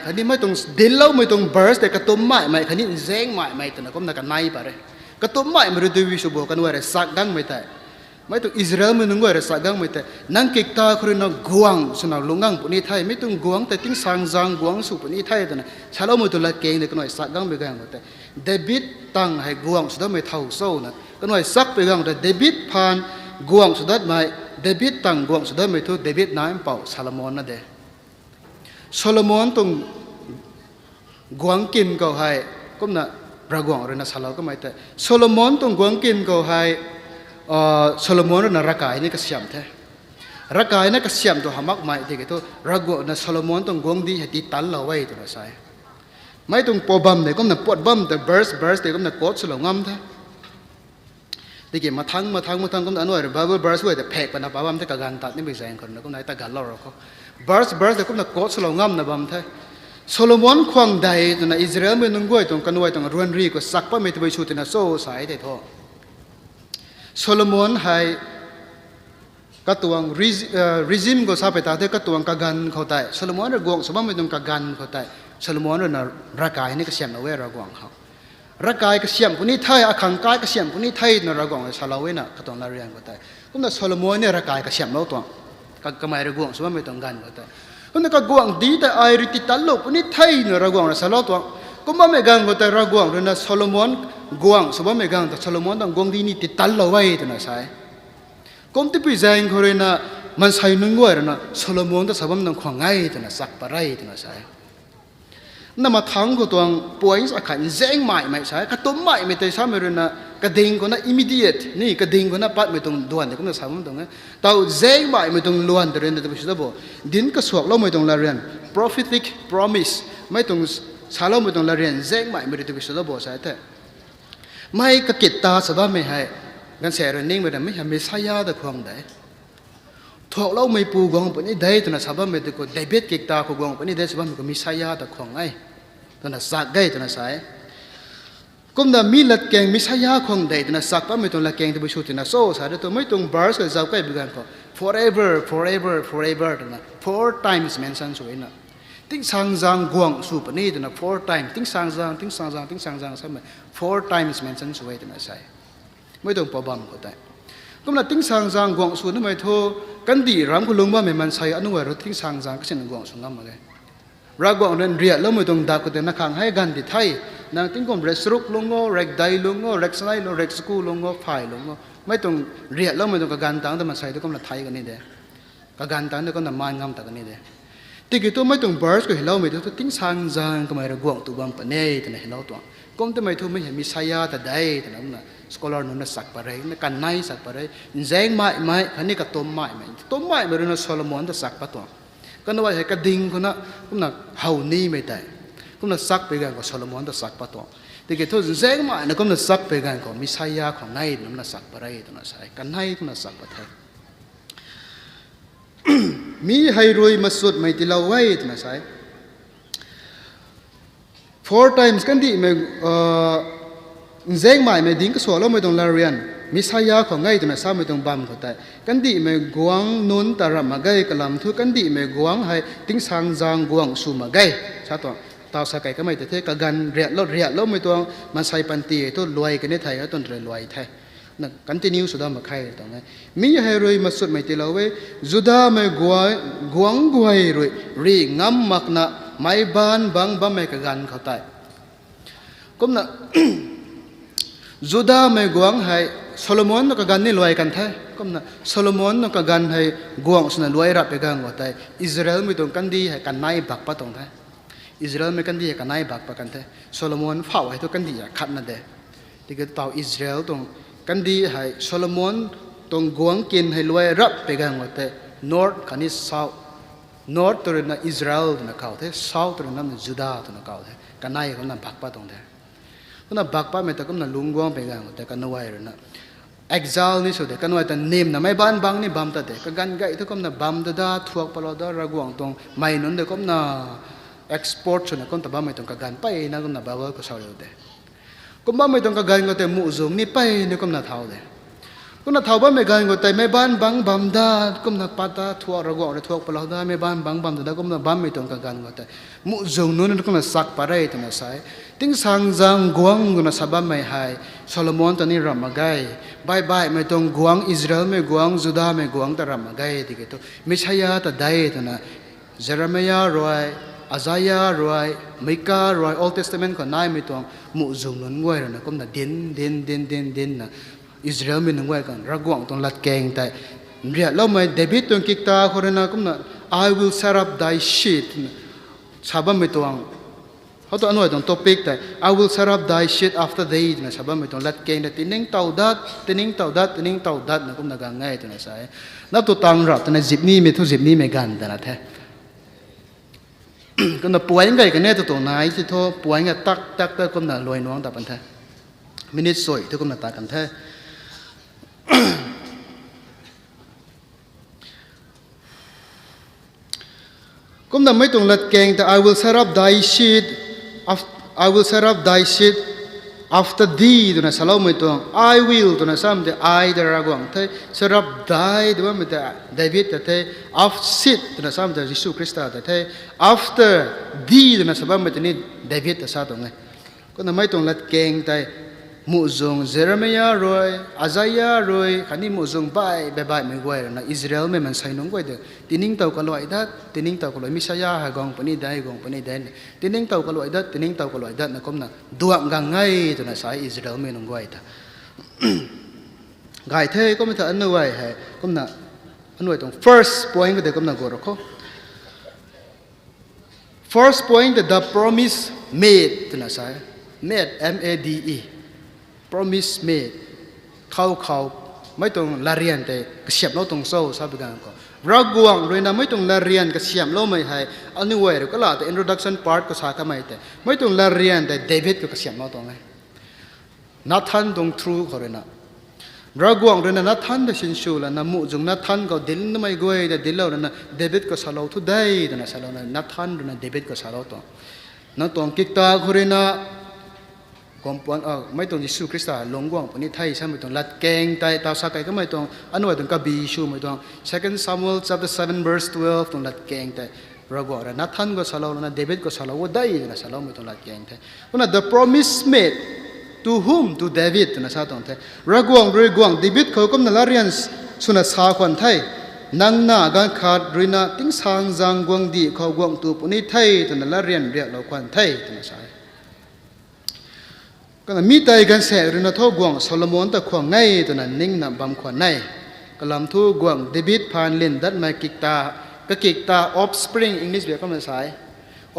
คันนี้ไม่ตรงเดินเล่าไม่ตรงบาร์สแต่กระตุ้มใหม่คันนี้เซ้งใหม่แต่นั่นก็นับกันไหนไปเลยกระตุ้มใหม่ไม่ได้ตัวบุยชูบัวกันว่าอะไรสักดังไม่ได้ไม่ต้องอิสราเอลมันนึกว่าสักกังไม่แต่นั่งเก็กตาคนนั้นกวางสนามลุงกังปุ่นนี้ไทยไม่ต้องกวางแต่ทิ้งสังจางกวางสุปุ่นนี้ไทยแต่นะชาลไม่ต้องละเก่งแต่ก็หน่อยสักกังไปกังแต่เดวิดตั้งให้กวางสุดไม่เท่าโซ่นะก็หน่อยสักไปกังแต่เดวิดผ่านกวางสุดไม่เดวิดตั้งกวางสุดไม่ทั่วเดวิดน้ำเป่าซาโลมอนนั่นเด้ซาโลมอนต้องกวางกินก็ให้ก็น่ะระกวางเรื่องนั้นซาโลก็ไม่แต่ซาโลมอนต้องกวางกินก็ให้โซโลมอนน่ะรักกายนี่ก็เสียมแท้รักกายนี่ก็เสียมตัวหามักไม่ที่ก็ตัวรักกน่ะโซโลมอนต้องกวงดีให้ติดตันเราไว้ตัวละสายไม่ต้องปวดบัมเลยก็น่ะปวดบัมแต่เบิร์สแต่ก็น่ะกดสลงงำแท้ที่ก็มาทั้งก็น่ะอันว่าบาเบิร์สไว้แต่แพกปนปะบัมที่กับการตัดนี่ไม่แซงคนนะก็น่ะแต่การเล่าเราเขาเบิร์สแต่ก็น่ะกดสลงงำนะบัมแท้โซโลมอนควงใดตัวน่ะอิสราเอลไม่นุ่งก้อยตรงกันไว้ตรงรวนรีก็สักป้าไม่ตัวไปชูตัวน่ะโซ่สายแต่ท่อโซโลมอนให้กระตวงริจิมก็ทราบไปตาเด็กกระตวงกากันเขาแต่โซโลมอนเรากวงสมมติไม่ต้องกากันเขาแต่โซโลมอนเราร่างกายนี่ก็เสียมเอาไว้เรากวงเขาร่างกายก็เสียมคนนี้ไทยขังกายก็เสียมคนนี้ไทยเรากวงชาลาเวน่ะกระตวงเราเรียนเขาแต่คุณน่ะโซโลมอนเนี่ยร่างกายก็เสียมเราตัวก็ไม่เรากวงสมมติไม่ต้องกันเขาแต่คุณน่ะก็กวงดีแต่ไอริติตัลโลคนนี้ไทยเรากวงเราชาลาตัวก็ไม่กันเขาแต่เรากวงเราน่ะโซโลมอนกวางสมมติไม่กังแต่โซโลมอนต้องกวางดีนี่ติดตัลเราไว้ตัวน่ะใช่ก็ไม่ไปใจเขาเลยนะมันใส่นุ่งไว้แล้วนะโซโลมอนต้องสมมติต้องขวางไงตัวน่ะสักปะไรตัวน่ะใช่นั่นมาทั้งก็ตัวป่วยสักขันแจ้งใหม่ใช่ก็ตัวใหม่ไม่ได้ใช่ไหมเลยนะกระดิ่งก็น่ะ immediate นี่กระดิ่งก็น่ะปัดไม่ต้องด่วนแต่ก็น่ะสามมันตรงนี้แต่แจ้งใหม่ไม่ต้องล้วนแต่เรื่องแต่ไม่ใช่ตัวดินก็สวกเราไม่ต้องละเรียน prophetic promise ไม่ต้องชาเราไม่ต้องละเรียนแจ้งใหม่ไม่ได้ตัวไม่ใช่ตัวใช่แต่ไม่กระกิดตาสบายไม่ให้กันเสียเรื่องนี้ไม่ได้ไม่ให้ไม่ใช่ยาแต่ความใดถกเราไม่ปูกองปนี้ได้ตัวนั้นสบายไม่ได้ก็ได้เบ็ดกิดตาขกองปนี้ได้สบายไม่ก็ไม่ใช่ยาแต่ความไงตัวนั้นสักได้ตัวนั้นใช่ก็มันมีหลักเกณฑ์ไม่ใช่ยาความใดตัวนั้นสักป้าไม่ต้องหลักเกณฑ์ที่ไปชูตัวนั้นโซ่ใช่ตัวไม่ต้องบาร์สกับเจ้าใกล้บิกันก็ forever ตัวนั้น four times mention สวยนะติ้งสังจางกวางสูบนี่ตัวนั้น four times ติ้งสังจางใช่ไหม four times mention สวยตัวนั้นใช่ไม่ต้องปอบามก็ได้ก็มันติ้งสังจางกวางสูนั่นหมายถึงกันดีรำคุณลุงว่าไม่มันใช่อนุวัยรถติ้งสังจางก็เช่นกวางสูงงั้นมาเลยรักกวางเรียนเรียแล้วไม่ต้องด่าก็แต่นักขังให้กันดีไทย นางติ้งกลมเรสรุกลงโง่เรกไดลงโง่เรกสไลลงเรกสกูลงโง่ไฟลงโง่ไม่ต้องเรียดแล้วไม่ต้องกการต่างแต่มาใส่ตัวก็มาไทยกันนี่เด้กการต่างแต่ก็นำมันงามต่างกันนี่เด้ที่กี่ตัวไม่ต้องเบิร์สก็เห็นเราไม่ตัวติ้งสังจางก็ไม่ระกวงตัวบังปนเน่แต่เห็นเราตัวก็ไม่ไม่ทุกไม่เห็นมีสายาแต่ใดแต่นั้นน่ะสกอลาร์นั่นน่ะสักปะไรนั่นกันไนสักปะไรแจงไม่อันนี้ก็ต้มไม่ไม่รู้นะโซโลมอนจะสักปะตัวก็นึกว่าให้กระดิ่งคนน่ะก็น่ะเฮานี่ไม่ได้ก็น่ะสักไปกันก็โซโลมอนจะสักปะตัวที่กี่ตัวแจงไม่นะก็น่ะสักไปกันก็มีสายาของไนนั่นน่ะสักปะไรตัวน่ะใช่กันไนก็น่ะสักปะเทมีให้รวยมาสุดไม่ติดเราไว้ตัวน่ะใช่ four times กันที่ไม่เจงไม่ดิ้งก็สวรรค์ไม่ต้องลาเรียนมิสายาของไงตัวนั้นซ้ำไม่ต้องบัมเขาแต่กันดีไม่กวางนุนตารามาไกกลัมทุกันดีไม่กวางให้ติ้งสังจางกวางสูมาไกชาตัวตาวสกายก็ไม่แต่เทกกันเรียดไม่ต้องมาใส่ปันตีตัวรวยกันในไทยก็ต้นรวยไทยนั่นกันที่นิวสุดามาใครตรงนี้มีให้รวยมาสุดไม่ติดเราเว้จุดาไม่กวางกวยรวยรีงำมักนะไม่บานบังบัมไม่กันเขาแต่ก็น่ะจุดาไม่กวางให้โซโลมอนนกกันนี่รวยกันแท้ก็น่ะโซโลมอนนกกันให้กวางสุนันรวยรับไปกันว่าแต่อิสราเอลไม่ต้องกันดีให้กันนายบักปะตรงแท้อิสราเอลไม่กันดีให้กันนายบักปะกันแท้โซโลมอนฝ่าให้ตัวกันดีขัดนั่นเด้ที่ก็ต่ออิสราเอลตรงกันดีให้โซโลมอนตรงกวางกินให้รวยรับไปกันว่าแต่ north คันนี้ south north ตัวนั้นอิสราเอลตัวนั้นเขาแท้ south ตัวนั้นจุดาตัวนั้นเขาแท้กันนายเขานั้นบักปะตรงแท้ก็น่ะบักป้าไม่แต่ก็น่ะลุงกวางไปกันแต่กันน้อยเลยนะ exile นี่สุดเด็กกันน้อยแต่เนมนะไม่บ้านบางนี่บัมตัดเด็กกันไกทุกคนน่ะบัมดาทั่วปลอดาระกวางตรงไม่นั่นเด็กก็น่ะ export ชนะคนแต่บ้านไม่ต้องกันไปนะก็น่ะบ้าก็สาวเด็กก็บ้านไม่ต้องกันก็แต่มุ่งส่งนี่ไปนี่ก็น่ะเท่าเด็กก็น่ะเท่าบ้านไม่กันก็แต่ไม่บ้านบางบัมดาก็น่ะปัตตาทั่วระกวางทั่วปลอดาไม่บ้านบางบัมดาก็น่ะบ้านไม่ต้องกันก็แต่มุ่งส่งนู้นก็น่ะสักปะไรตัวน่ะใส่ติ้งสังจางกวางกุนสับไม่หายโซโลมอนตอนนี้รำมาไกบายไม่ต้องกวางอิสราเอลไม่กวางจุดาไม่กวางแต่รำมาไกที่เกิดมิชายาแต่ได้ตัวน่ะเจเรมียารวยอาซายารวยมิการวย Old Testament ก็นายไม่ต้องมุ่งส่งนั้นงวยนะก็น่ะเด่นนะอิสราเอลไม่นึกว่ากันรักกวางต้องลัดแกงแต่เรียกแล้วไม่เดบิตต้องกิกตาคนนั้นก็น่ะ I will set up thy shit สับไม่ต้องเขาตัวอันนั้นตรงท็อปิกแต่ I will set up thy shit after they นะชาวบ้านไม่ต้องลัดเกงแต่ตินิ่งเต่าดัดนะก็น่ากันง่ายตัวนั้นใช่แล้วตัวตังรับตัวนั้นจิบนี่ไม่ทุกจิบนี่ไม่กันแต่ละแท้ก็น่าป่วยยังไงกันแน่ตัวไหนที่ทั่วป่วยยังไงตักก็น่ารวยน้องแต่ปันแท้มินิสวยทุกคนน่าตากันแท้ก็น่าไม่ต้องลัดเกงแต่ I will set up thy shit I will set up thy shit after thee ตัวนั้นสลาวไม่ต้อง I will ตัวนั้นซ้ำแต่ I เดรากวางแต่ set up thy ตัวนั้นไม่แต่เดวิดแต่ after sit ตัวนั้นซ้ำแต่ยิสุคริสต์แต่ after thee ตัวนั้นสบายไม่แต่นี่เดวิดแต่ซ้ำตรงไงก็น่าไม่ต้องลัดเกงแต่มุ่งส่งเจเรมียารวยอาซายารวยขันนี้มุ่งส่งไปไม่กวยนะอิสราเอลไม่มันใส่น้องกวยเด้อตินิ่งเต่าก็ลอยดัดตินิ่งเต่าก็ลอยมิชายาหากองปนิได้กองปนิได้ตินิ่งเต่าก็ลอยดัดนะก็น่ะดวงกังไงตัวน่ะสายอิสราเอลไม่น้องกวยตาไก่เท่ก็ไม่ถ้าอันนู้นไว้ให้ก็น่ะอันนู้นตรง first point ก็เด็กก็น่ะกอร์ก็ first point the promise made ตัวน่ะสาย made M-A-D-E promise made เขาไม่ต้องลาเรียนแต่กระเสียบเราต้องโซ่ทราบกันก็รักกวางเลยนะไม่ต้องลาเรียนกระเสียบเราไม่ให้อันนี้ไว้เราก็ละแต่ introduction part ก็สาขาไม่แต่ไม่ต้องลาเรียนแต่เดวิดก็กระเสียบเราตรงไหนนัทธันตรง true เขาเลยนะรักกวางเลยนะนัทธันแต่ชินชูละนะมุ่งจงนัทธันก็ดิลไม่กวยแต่ดิลเราเลยนะเดวิดก็สลาวทุได้แต่นะสลาวนะนัทธันเลยนะเดวิดก็สลาวตรงนั่นตรงกิกตาเขาเลยนะกองปวนไม่ต้องยิสุคริสต์ลงกวางปนิไทยใช่ไม่ต้องลัดแกงแต่ตาสักก็ไม่ต้องอันนู้นต้องกับบีชูไม่ต้อง Second Samuel chapter 7 verse 12ต้องลัดแกงแต่เราบอกว่านัทธันก็สลาวนะเดวิดก็สลาวได้นะสลาวไม่ต้องลัดแกงแต่คนนั้น the promise made to whom to David นะซาตรงแต่เรากวางเดวิดเขาก็นั่นละเรียนสุนัขสาคนไทยนั่งหน้ากันขาดด้วยนะติ้งสางจางกวางดีเขากวางตัวปนิไทยตัวนั่นละเรียนเราคนไทยตัวนั่นใช่ ก็มีใจกันเสรินทอกวงโซโลมอนตะขวงไงตัวนั้นนิ่งนำบำขวัญไงก็ลำทูกวงเดวิดพานลินดัดมากิกตาก็กิกตา offspring อังกฤษเบียก็มันสาย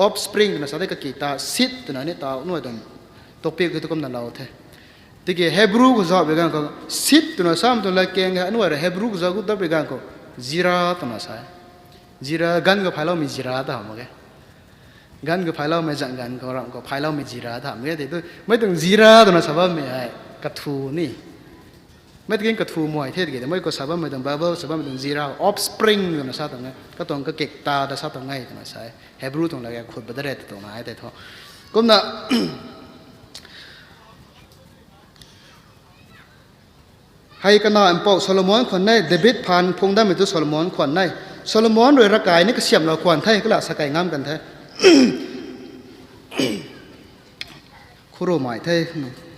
offspring ตัวนั้นสายก็กิกตา sit ตัวนั้นนี่ตาหน่วยตัวเปียกคือตัวกำนันเราเถอะที่เกี่ยเฮบรูก็จะไปกันก็ sit ตัวนั้นซ้ำตัวละเก่งหน่วยเฮบรูก็จะกูตัวไปกันก็ zira ตัวนั้นสาย zira กันก็พายเรามี zira ตามมั้งกันก็พายเราไม่จังกันก็เราก็พายเราไม่ zira ตามมั้งแต่ตัวไม่ต้อง zira ตัวนั้นสบายไม่ให้กระทูนี่ไม่ต้องกระทูมวยเท่กี่แต่ไม่ก็สบายไม่ต้อง Bible สบายไม่ต้อง zira offspring ตัวนั้นซะตรงนี้ก็ต้องก็เก็กตาแต่ซะตรงไงตัวนั้นสายเฮบรูตรงละแกขุดไปได้ตรงไหนแต่ท้อก็น่ะให้กันหน่อยอันปอกโซโลมอนคนไหนเดวิดพานพงได้เหมือนตัวโซโลมอนคนไหนโซโลมอนโดยร่างกายนี่ก็เสียมเราควรไทยก็ละสกายงามกันแท้ คุโรหมายไทย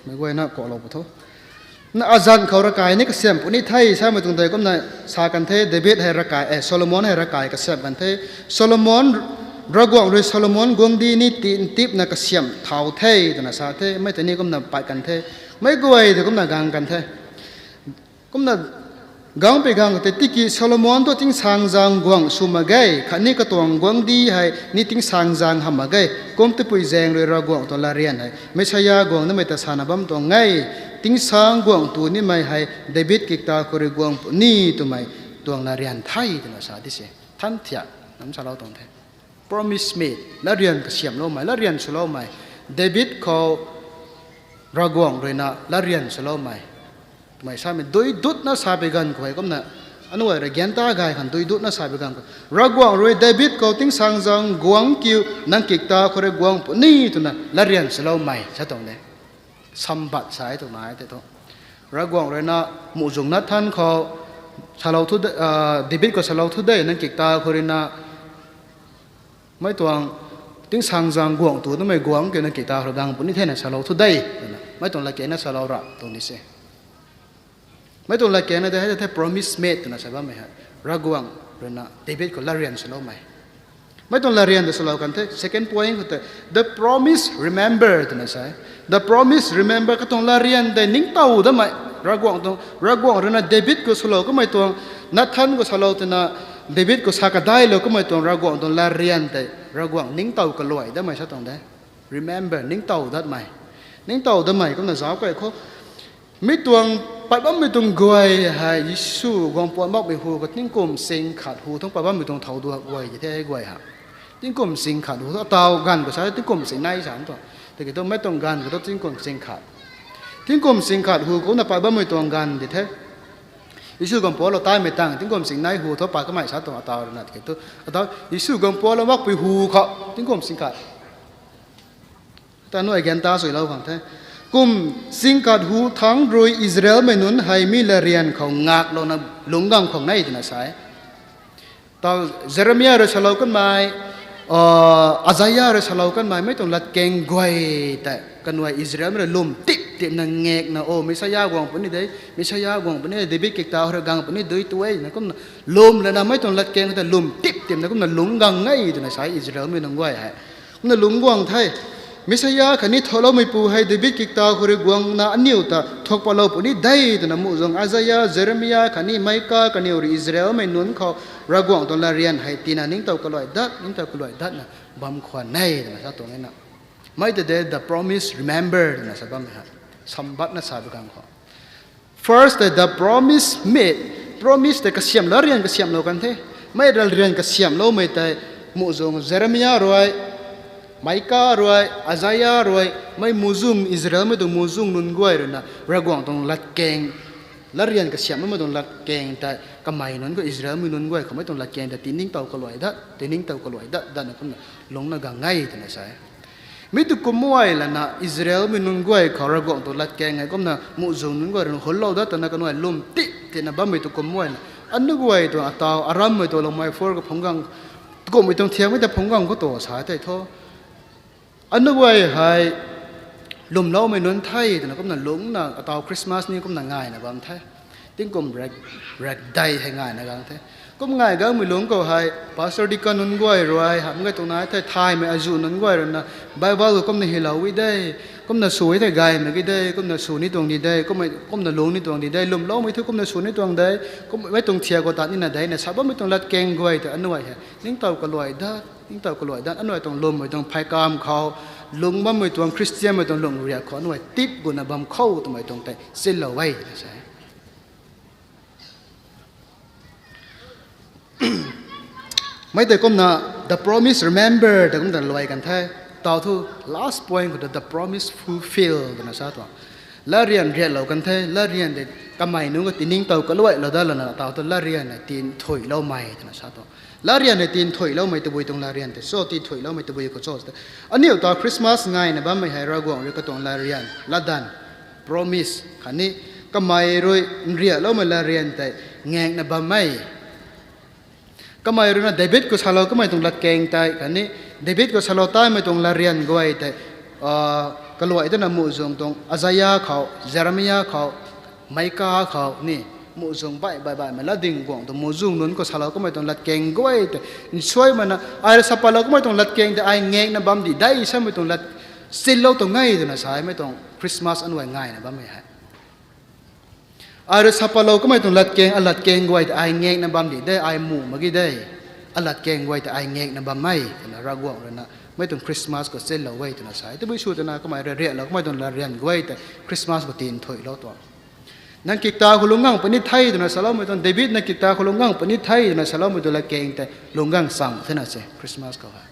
ไม่ไหวนะก่อเราปะทุน่าอาจารย์เขาร่างกายนี่ก็เสียมปุ่นนี่ไทยใช่ไหมตรงใดก็น่าสากันเทเดวิดให้ร่างกายโซโลมอนให้ร่างกายก็เสียมกันเทโซโลมอนระกวงหรือโซโลมอนกวงดีนี่ตีนทิพย์น่ะก็เสียมเท่าเทยตัวน่ะสาเทไม่แต่นี่ก็น่าไปกันเทไม่กลัวแต่ก็น่ากังกันเทก็น่ากังไปกังแต่ที่กี่โซโลมอนตัวทิ้งสางจางกวงสุมาเกยขันนี้ก็ตัวกวงดีให้นี่ทิ้งสางจางหามาเกยก้มตะปุยแจงเลยระกวงตัวละเรียนให้ไม่ใช่ยากวงนั่นไม่แต่สานาบัมตัวไงทิ้งสางกวงตัวนี้ไม่ให้เดวิดกิกตาคุริกวงนี่ตัวไม่ตัวละเรียนไทยตัวน่ะสาดิเสท่านเถียน้ำชาเราตรงเท promise made ละเรียนก็เสียมโลไม่ละเรียนสโลไม่เดวิดเขาระกวงเลยนะละเรียนสโลไม่ไม่ใช่ไม่ดุยดุดน่าสาบกันก็ให้ก็น่ะอันนู้นอะไรเกียนตาไงขันดุยดุดน่าสาบกันก็รักกวางรวยเดวิดเขาทิ้งสังจังกวางคิวนั่งกิกตาคนเรียกกวางนี่ตัวน่ะละเรียนสโลไม่ใช่ตรงนี้สัมบัติสายตรงไหนแต่ตัวรักกวางรวยนะหมู่จงนัดท่านเขาชาลาทุดเดวิดก็ชาลาทุดได้นั่งกิกตาคนเรียนนะไม่ตัวทิ้งสังจังกวางตัวนั้นไม่กวางเกี่ยวนั่งกิกตาเขาดังปุ่นนี่แท้เนี่ยชาลาทุดได้ไม่ต้องละเกียนนะชาลาระตรงนี้เสียไม่ต้องละเกณฑ์นะแต่ให้แต่ promise made นะใช่ไหมไหมฮะรักกวางเรื่องน่ะเดวิดก็ละเรียนสโลไหมไม่ต้องละเรียนแต่สโลกันเถอะ second point ก็แต่ the promise remember นะใช่ the promise remember ก็ต้องละเรียนแต่นิ่งเต้าได้ไหมรักกวางต้องรักกวางเรื่องน่ะเดวิดก็สโลก็ไม่ต้องนัทธันก็สโลแต่น่ะเดวิดก็สักได้เลยก็ไม่ต้องรักกวางต้องละเรียนแต่รักกวางนิ่งเต้าก็ลอยได้ไหมใช่ตรงนั้น remember นิ่งเต้าได้ไหมนิ่งเต้าได้ไหมก็น่าจะเอาไปเขาไม่ตัวไปบ้านไม่ต้องกวยให้ยิสูกองปวนบอกไปหูก็ทิ้งกลมเซ็งขาดหูทั้งไปบ้านไม่ต้องเท่าตัวกวยจะเท่ให้กวยฮะทิ้งกลมเซ็งขาดหูถ้าเตากันก็ใช้ทิ้งกลมเซ็งในสามตัวแต่ก็ต้องไม่ต้องกันก็ต้องทิ้งกลมเซ็งขาดทิ้งกลมเซ็งขาดหูก็น่าไปบ้านไม่ต้องกันจะเท่ยิสูกองปวนเราตายไม่ตั้งทิ้งกลมเซ็งในหูทั้งไปก็ไม่ใช่ตัวเตาเลยนะที่ตัวเตายิสูกองปวนเราบอกไปหูเขาทิ้งกลมเซ็งขาดแต่หน่วยแกนตาสวยเราฟังเท่กุมสิงกัดหูทั้งโดยอิสราเอลไม่นุนให้มีละเรียนของงักเรานะหลงกังของไหนที่น่าใช่ตอนเจเรมียาเราฉลากันไหมอาซายาเราฉลากันไหมไม่ต้องลัดเก่งกวยแต่กันว่าอิสราเอลไม่ได้ลุ่มติดติดนั่งเงกนะโอ้ไม่ใช่ยากวางปนนี่ได้ไม่ใช่ยากวางปนนี่เดบิกิกตาเรากังปนนี่ด้วยตัวเองนะก็ลุ่มเลยนะไม่ต้องลัดเก่งแต่ลุ่มติดติดนะก็หลงกังไงที่น่าใช่อิสราเอลไม่ต้องกวยฮะก็หลงกวางไทยมิสยาขันนี้ทอลไม่ปูให้เดบิกิกตาคุริกวงนาอันนี้อุตาทกปลาปุนี่ได้แต่นมุจงอาซายาเจเรมียาขันนี้ไม่กาขันนี้อุริอิสราเอลไม่นุนเขารักวงตอนละเรียนให้ตีนานิ่งเต้ากลอยดัดนิ่งเต้ากลอยดัดนะบัมขวัญในนะสักตรงนี้นะไม่แต่เด the promise remember นะสักบัมฮะสัมบัตินะสับกันเขา first the promise made promise แต่กษยมละเรียนกษยมเรากันเท่ไม่ละเรียนกษยมเราไม่แต่มุจงเจเรมียารวยไม่การวยอาซายารวยไม่มูซุงอิสราเอลไม่ต้องมูซุงนุนกวยเลยนะรักวางต้องลัดเก่งละเรียนกับเสียไม่ต้องลัดเก่งแต่ก็ไม่นั้นก็อิสราเอลไม่นุนกวยเขาไม่ต้องลัดเก่งแต่ตีนิ่งเต่ากลอยดัดตีนิ่งเต่ากลอยดัดดันนะคนหลงนักง่ายแต่ไม่ใช่ไม่ต้องกุมไว้แล้วนะอิสราเอลไม่นุนกวยเขารักวางต้องลัดเก่งไงก็นะมูซุงนุนกวยเราหัวเราดัดแต่นั่นก็น่าลุ่มติแต่นะบ้าไม่ต้องกุมไว้นะอันนึกไว้ตัวตาอารามไม่ตัวลงไม่ฟอร์ก็พงกังก็ไม่ต้องเทียงไม่แต่พงกังก็ตัวสายแต่ท่ออันนั้นไว้ให้ลุมเล่าไม่นุนไทยแต่นะก็นั่นหลงนะตอนคริสต์มาสนี่ก็นั่นง่ายนะบางไทยติ้งกลมแรกได้ให้ง่ายนะบางไทย ก็ง่ายก็มือหลวงก็ให้พาสดิการนุนก้อยรวยหามก็ตรงนั้นไทยไทยไม่อายุนุนก้อยนะไบเบิลก็ไม่เห็นเราวิได้ก็ไม่สวยแต่ไกลไม่กี่ได้ก็ไม่สวยนี่ตรงนี้ได้ก็ไม่ก็ไม่หลวงนี่ตรงนี้ได้ลมเล่าไม่ทุกก็ไม่สวยนี่ตรงได้ก็ไม่ตรงเทียก็ตัดนี่น่ะได้เนี่ยชาวบ้านไม่ตรงลัดแกงก้อยแต่อันนู้นฮะนิ่งเต่าก็รวยได้นิ่งเต่าก็รวยได้อันนู้นตรงลมไม่ตรงไพ่กามเขาลุงบ้านไม่ตรงคริสเตียนไม่ตรงลงเรียกขออันนู้นติบกุนบัมเข้าตรงไม่ตรงแต่เส้นเราไว้ใช่ไม่แต่ก็นะ the promise remember แต่ก็แต่ลอยกันแท้ต่อทุ last point ก็ the promise fulfill กันนะซะตัวละเรียนเรากันแท้ละเรียนเด็กกำไมนู้นก็ตีนิ่งเต่าก็ลอยเราได้แล้วนะต่อตัวละเรียนเนี่ยตีนถอยเราไม่นะซะตัวละเรียนเนี่ยตีนถอยเราไม่ตัวบุยตรงละเรียนแต่โซ่ตีนถอยเราไม่ตัวบุยก็โซ่แต่อันนี้ต่อคริสต์มาสไงเนี่ยบ้านไม่ให้เรากวางเรื่องก็ตรงละเรียนละดัน promise คันนี้กำไมรวยเรียนเราไม่ละเรียนแต่แงงเนี่ยบ้านไม่ก็ไม่รู้นะเดวิดก็สลาก็ไม่ต้องลัดเกงใจกันนี้เดวิดก็สลาตายไม่ต้องละเรียนก้อยแต่ก็ลอยตัวนั้นมุจงตรงอาซายาเขาเจเรมียาเขาไมกาเขานี่มุจงไปมันละดิ่งกวางตัวมุจงนั้นก็สลาก็ไม่ต้องลัดเกงก้อยแต่ช่วยมันนะไอ้สัปปะเราก็ไม่ต้องลัดเกงแต่ไอ้เงยนะบัมดีได้ใช่ไม่ต้องลัดสิลเราต้องง่ายตัวนะสายไม่ต้องคริสต์มาสอันว่าง่ายนะบัมไม่ให้อาร์สัปปะเราก็ไม่ต้องลัดเกงลัดเกงไว้แต่ไอเงกนะบัมดีได้ไอหมู่เมื่อกี้ได้ลัดเกงไว้แต่ไอเงกนะบัมไม่นะรักว่างเลยนะไม่ต้องคริสต์มาสก็เส้นเราไว้ตัวนะสายแต่ไม่ชูตัวนะก็ไม่เรียนเราก็ไม่ต้องเรียนไว้แต่คริสต์มาสก็ตีนถอยเราตัวนั่นกิตาคนลงงั่งปนิไทยตัวนะสลามไม่ต้องเดวิดนั่นกิตาคนลงงั่งปนิไทยตัวนะสลามไม่ต้องลัดเกงแต่ลงงั่งสั่งเท่านั้นเองคริสต์มาสก็ว่า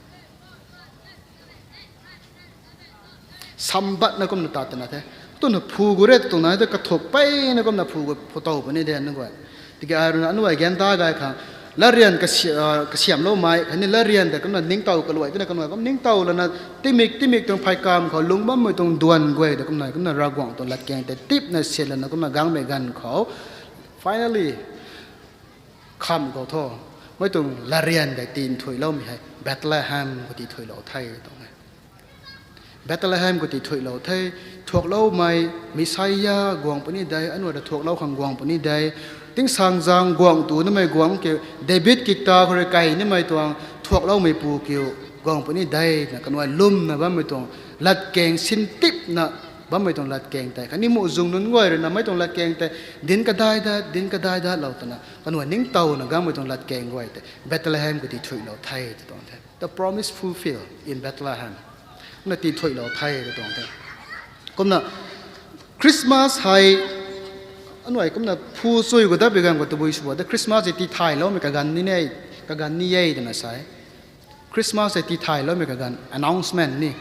สัมบัตินะก็มันตัดนะเท่ตัวน่ะผูกเร็ดตรงนั้นจะกระทบไปนะก็น่ะผูกพอโตปนี่เดียนนึกว่าที่แกอารุณอันว่าแกนตากายขังละเรียนกระเสียมโลไม้อันนี้ละเรียนแต่ก็น่ะนิ่งเต่ากระลวยที่นั่นก็น่ะก็นิ่งเต่าแล้วนะติมิกตรงภายกรรมเขาลุงบ้ามือตรงดวนกวยแต่ก็น่ะรากวางตรงลัดแกงแต่ติบน่ะเสียแล้วนะก็น่ะกังเมกันเขา finally คำเขาท่อไม่ตรงละเรียนแต่ตีนถอยเล่าไม่ให้แบทเลแฮมก็ตีถอยเล่าไทยตรงนั้นแบทเลแฮมก็ตีถอยเล่าไทยถวกเล่าไม่มิไซยากวางปนิได้อันว่าถวกเล่าขังกวางปนิได้ติ้งสังจางกวางตัวนั่นไม่กวางเกี่ยวเดวิดกิตาคนไกลนี่ไม่ตัวถวกเล่าไม่ปูเกี่ยวกวางปนิได้นะกันว่าลุ่มนะบ้าไม่ตัวลัดเกงสินติบนะบ้าไม่ต้องลัดเกงแต่คันนี้มุจงนุ่นง่อยเลยนะไม่ต้องลัดเกงแต่ดินก็ได้เราตัวนะกันว่านิ่งเต่านะก็ไม่ต้องลัดเกงง่อยแต่เบธเลเฮมก็ตีถอยเราไทยตัวนั้น The promise fulfill in Bethlehem นั่นตีถอยเราไทยตัวนั้นก็น่ะคริสต์มาสไฮอันไหนก็น่ะผู้ช่วยก็ได้ไปกันก็ตัวบุยชัวแต่คริสต์มาสที่ไทยแล้วมีกันนี่เนี่ยกันนี่ยัยตัวนั้นใช่คริสต์มาสที่ไทยแล้วมีกัน announcement นี่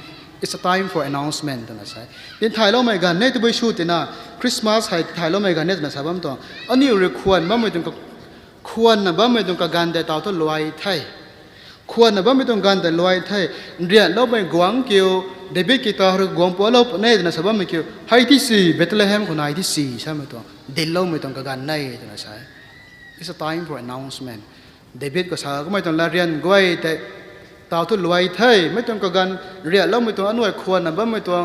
it's a time for announcement ตัวนั้นใช่ที่ไทยแล้วมีกันเนี่ยตัวบุยชัวที่น่ะคริสต์มาสไทยแล้วมีกันเนี่ยตัวนั้นใช่บ้างตัวอันนี้เรียกควรบ้างไม่ต้องควรนะบ้างไม่ต้องกันแต่ตัวลอยไทยควรนะบ้างไม่ต้องกันแต่ลอยไทยเรียนแล้วไม่กวางเกี่ยวเดบิกิตาหรือกวางปัวเราเนี่ยนะสบายไม่เกี่ยวให้ที่สี่เบธเลเฮมคนไหนที่สี่ใช่ไหมตัวเดลเราไม่ต้องกันเนี่ยนะใช่ it's a time for announcement เดบิดก็สาก็ไม่ต้องเรียนก้อยแต่ตัวทุลอยไทยไม่ต้องกันเรียนเราไม่ต้องอันว่าควรนะบ้างไม่ต้อง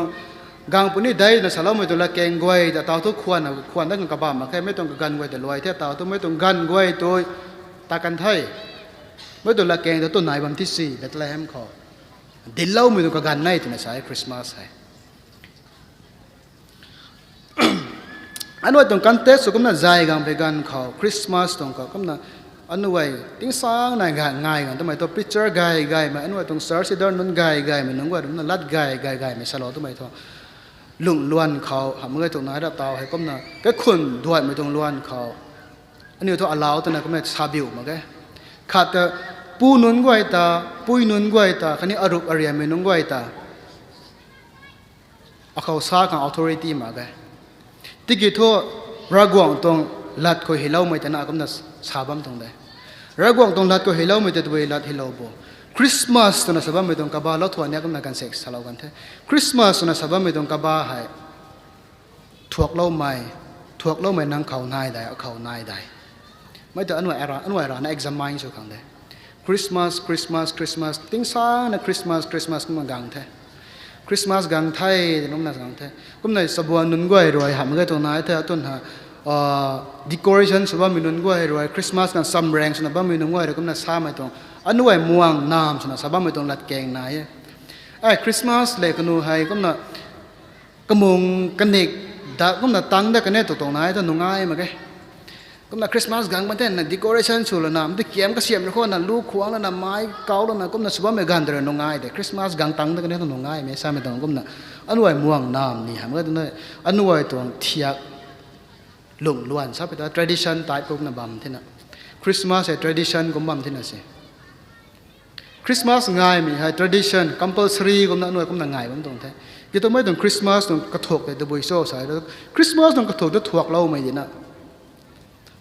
กางปุ่นนี่ได้นะสาเราไม่ต้องละเกงก้อยแต่ตัวทุควรนะควรได้กับบ้านมาแค่ไม่ต้องกันก้อยแต่ลอยเท่าตัวทุไม่ต้องกันก้อยตัวตากันไทยไม่ต้องละเกงแต่ต้นไหนวันที่สี่เบธเลเฮมเขาเดินเล่าไม่ต้องกันในตัวนี้ใช่คริสต์มาสใช่อันว่าต้องการเทสก็มันใจกันไปกันเขาคริสต์มาสต้องเขาก็มันอันว่าติ้งสร้างในง่ายกันทำไมตัวพิจารณาง่ายมาอันว่าต้องเสิร์ชดอนนั้นง่ายมันนึกว่ามันลัดง่ายไม่สลอทำไมตัวลุงล้วนเขาหาเมื่อตรงนั้นเราเตาให้ก็มันก็คนด้วยไม่ต้องล้วนเขาอันนี้ตัวอลาวตัวนั้นก็มันซาบิวมาแกขาดแต่ปูนุนกวยตาปุยนุนกวยตาคันนี้อรุปอริยเมนุนกวยตาเอาเขาสร้าง authority มาแกที่กี่ทั่วรักวางตรงลัดก็เฮลาไม่แต่น่าก็มันสาบัมตรงได้รักวางตรงลัดก็เฮลาไม่แต่ตัวลัดเฮลาบ่คริสต์มาสตัวนั้นสาบัมไม่ตรงกับบ้านเราทั่วเนี่ยก็มันกันเซ็กส์สลาวกันเถอะคริสต์มาสตัวนั้นสาบัมไม่ตรงกับบ้านให้ถวกเล่าไม่นั่งเขานายได้เอาเขานายได้ไม่แต่อันว่าอะไรนะ examine สุดขังได้คริสต์มาสติ้งสร้างนะคริสต์มาสก็มันกังเถอะคริสต์มาสกังไทยน้องน่ากังเถอะก็ในสบวนนุ่งก้อยรวยหามก็ตรงนั้นเถอะต้นหา decoration สบามินุนก็ให้รวยคริสต์มาสกันซัมแรงสนะบ้ามินุนก็ให้รวยก็น่าสาไม่ตรงอันนู้นม่วงน้ำสนะสบาไม่ตรงลัดแกงนายไอ้คริสต์มาสเลยก็นู้ให้ก็น่ะกระมงกันเด็กดาก็น่ะตั้งได้กันเนี่ยตรงไหนตัวนุ่งง่ายมาแกก็น่ะคริสต์มาสกังมันเต้นน่ะ decoration สุดละน้ำที่เกี่ยมก็เสียมแล้วก็น่ะลูกขวางแล้วน่ะไม้เก่าแล้วน่ะก็น่ะสบาไม่กันเดินนุ่งง่ายแต่คริสต์มาสกังตั้งได้กันเนี่ยตัวนุ่งง่ายไม่สาไม่ตรงก็น่ะอันนู้นม่วงน้ำนี่ฮะมันก็ตัวนั้นอันนู้นตัวเทียบหลงล้วนซะไปตัว tradition type ก็น่ะบัมที่น่ะคริสต์มาสเป็น tradition ก็บัมที่น่ะสิคริสต์มาสง่ายมีให้ tradition compulsory ก็น่ะหน่วยก็น่ะง่ายบัมตรงแท้ยี่ตัวไม่ต้องคริสต์มาสต้องกระทบเลยตัวบุยโซ่ใส่แล้วคริสต์มาสต้องกระทบด้วยถั่วเล่าไม่ดีนะ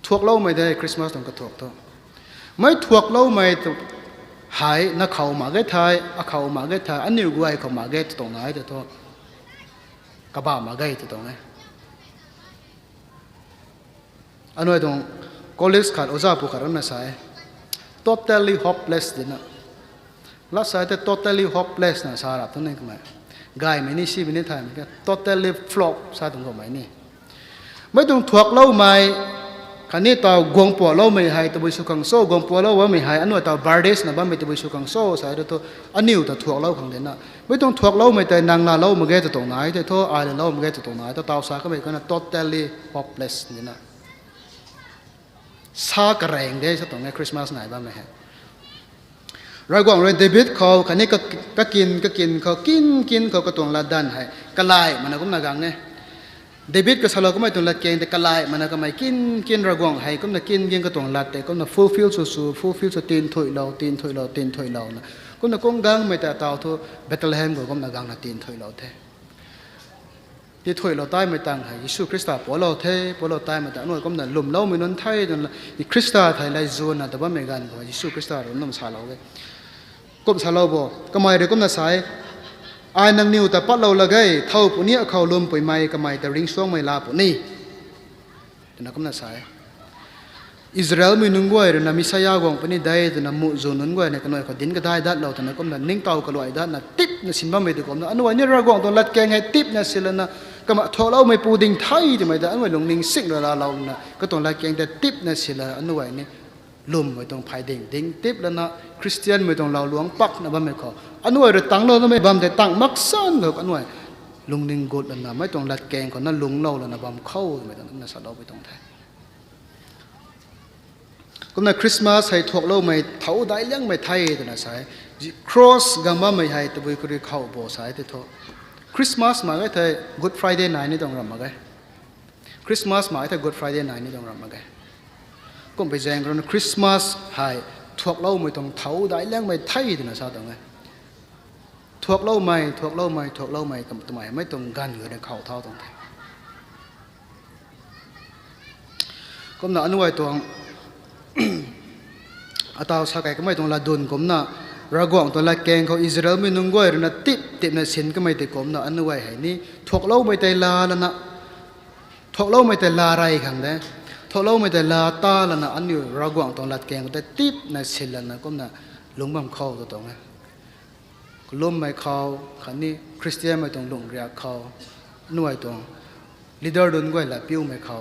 ถั่วเล่าไม่ได้คริสต์มาสต้องกระทบตัวไม่ถั่วเล่าไม่หายนักเขามาเกตไทยเขามาเกตไทยอันนี้กูไอ้เขามาเกตตรงไหนแต่ตัวกระบะมาเกตตรงไหนอันนี้ตรง college ขาดอุตสาหกรรมนะใส่ totally hopeless ดีนะแล้วใส่แต่ totally hopeless นะสาระตัวนี้ก็ไม่กายไม่นี่ชีไม่นี่ทายมันก็ totally flop ซาตรงกับไม่นี่ไม่ต้องถวกเล่าไม่คันนี้ตัวกวงปัวเล่าไม่หายตัวบุษกังโซ่กวงปัวเล่าว่าไม่หายอันนู้นตัวบาร์เดสนะบ้านไม่ตัวบุษกังโซ่ใส่ตัวอันนี้ตัวถวกเล่าของเด่นนะไม่ต้องถวกเล่าไม่แต่นางนาเล่ามันแก่ตัวตรงไหนแต่ทั่วไอเล่ามันแก่ตัวตรงไหนตัวเตาสาก็ไม่ก็นะ totally hopeless นี่นะซากระแรงได้ซะตรงนี้คริสต์มาสไหนบ้างไหมฮะรายกว่าเรนเดวิดเขาคันนี้ก็กินเขากินเขาก็ตัวละดันให้กระไลมันก็มากังเนี่ยเดวิดก็สลาก็ไม่ตัวละเกงแต่กระไลมันก็ไม่กินรายกว่าให้ก็มากินก็ตัวละแต่ก็มา fulfill สู้ตีนถอยเรานะก็มาคงกังไม่แต่เต่าทั่วเบธเลเฮมก็มากังนะตีนถอยเราเท่ที่ถอยเราใต้ไม่ต่างให้ยิสุคริสต์ปอเราเท่ปอเราใต้ไม่ต่างนู่นก็มาหลุมเราไม่นนไทยนั่นละคริสต์ไทยไล่โซนนะแต่ว่าไม่กันยิสุคริสต์เรานุ่มสาเราเลยก็สาเราบอกก็ไม่ได้ก็น่าใส่ไอ้นางนิวแต่ปัดเราละไงเท่าปุ่นนี้เขาลมไปไม่ก็ไม่แต่ริงช่วงไม่ลาปุ่นนี้แต่นั่นก็น่าใส่อิสราเอลมีนุ่งกวยหรือนามิสยากงปุ่นนี้ได้แต่นั่นมุจนุ่งกวยเนี่ยก็หน่อยเขาดินก็ได้ดัดเราแต่นั่นก็นั่นนิ่งเต่าก็ลอยดัดนั่นทิปนั่นสินบ้าไม่ได้ก็นั่นอันวันนี้เรากงตัวลัดแกงให้ทิปนั่นสิละนะก็มาทอเราไม่ปูดิ่งไทยที่ไม่ได้อันวันลงนิ่งสิ่งเรานะก็ตัวลัดแกงแต่ทิปนั่นสิละอันวันนี้ลุมไม่ต้องพายดิ่งทิปแล้วนะคริสเตียนไม่ต้องเราหลวงปักนะบ้าไม่ขออันวันเราตั้งเราไม่บ้าแต่ตั้งมักซ่อนเลยอันวันลุงนิ่งกดแล้วนะไม่ต้องลัดแกงคนนั้นลุงเราแล้วนะบ้าเข้าไม่ต้องนั่นสะเราไม่ต้องไทยก็ในคริสต์มาสให้ถกเราไม่เท่าได้เลี้ยงไม่ไทยแต่นะสายครอสกังว่าไม่ให้ตัวบุยคุยเข้าโบสายแต่ทอคริสต์มาสมาไงเธอ Good Friday night นี่ต้องรำมาไงคริสต์มาสมาไงเธอ Good Friday night นี่ต้องรำมาไงก็ไปแจ้งกันคริสต์มาสให้ถกเราไม่ต้องเท่าได้เลี้ยงไม่ไทยแต่นะสาวตรงไงถกเราไม่กับตัวไม่ต้องกันอยู่ในเข่าเท่าตรงไทยก็น่ะอนุไว้ตัวอาตาสักไก่ก็ไม่ต้องละดุนก็น่ะระกวางตัวละแกงเขาอิสราเอลไม่นุ่งก้อยหรือนะติบนะสินก็ไม่ติดก็น่ะอนุไว้ให้นี่ถกเล่าไม่แต่ลาแล้วนะถกเล่าไม่แต่ลาไรขังเด้ถกเล่าไม่แต่ลาตาแล้วนะอันนี้ระกวางตัวละแกงแต่ติบนะสินแล้วนะก็น่ะลงบังเข้าตัวตรงนั้นล้มไม่เข้าขันนี้คริสเตียนไม่ต้องลงเรียกเข้าหน่วยตรงลีดเดอร์ดุนก้อยละปิ้วไม่เข้า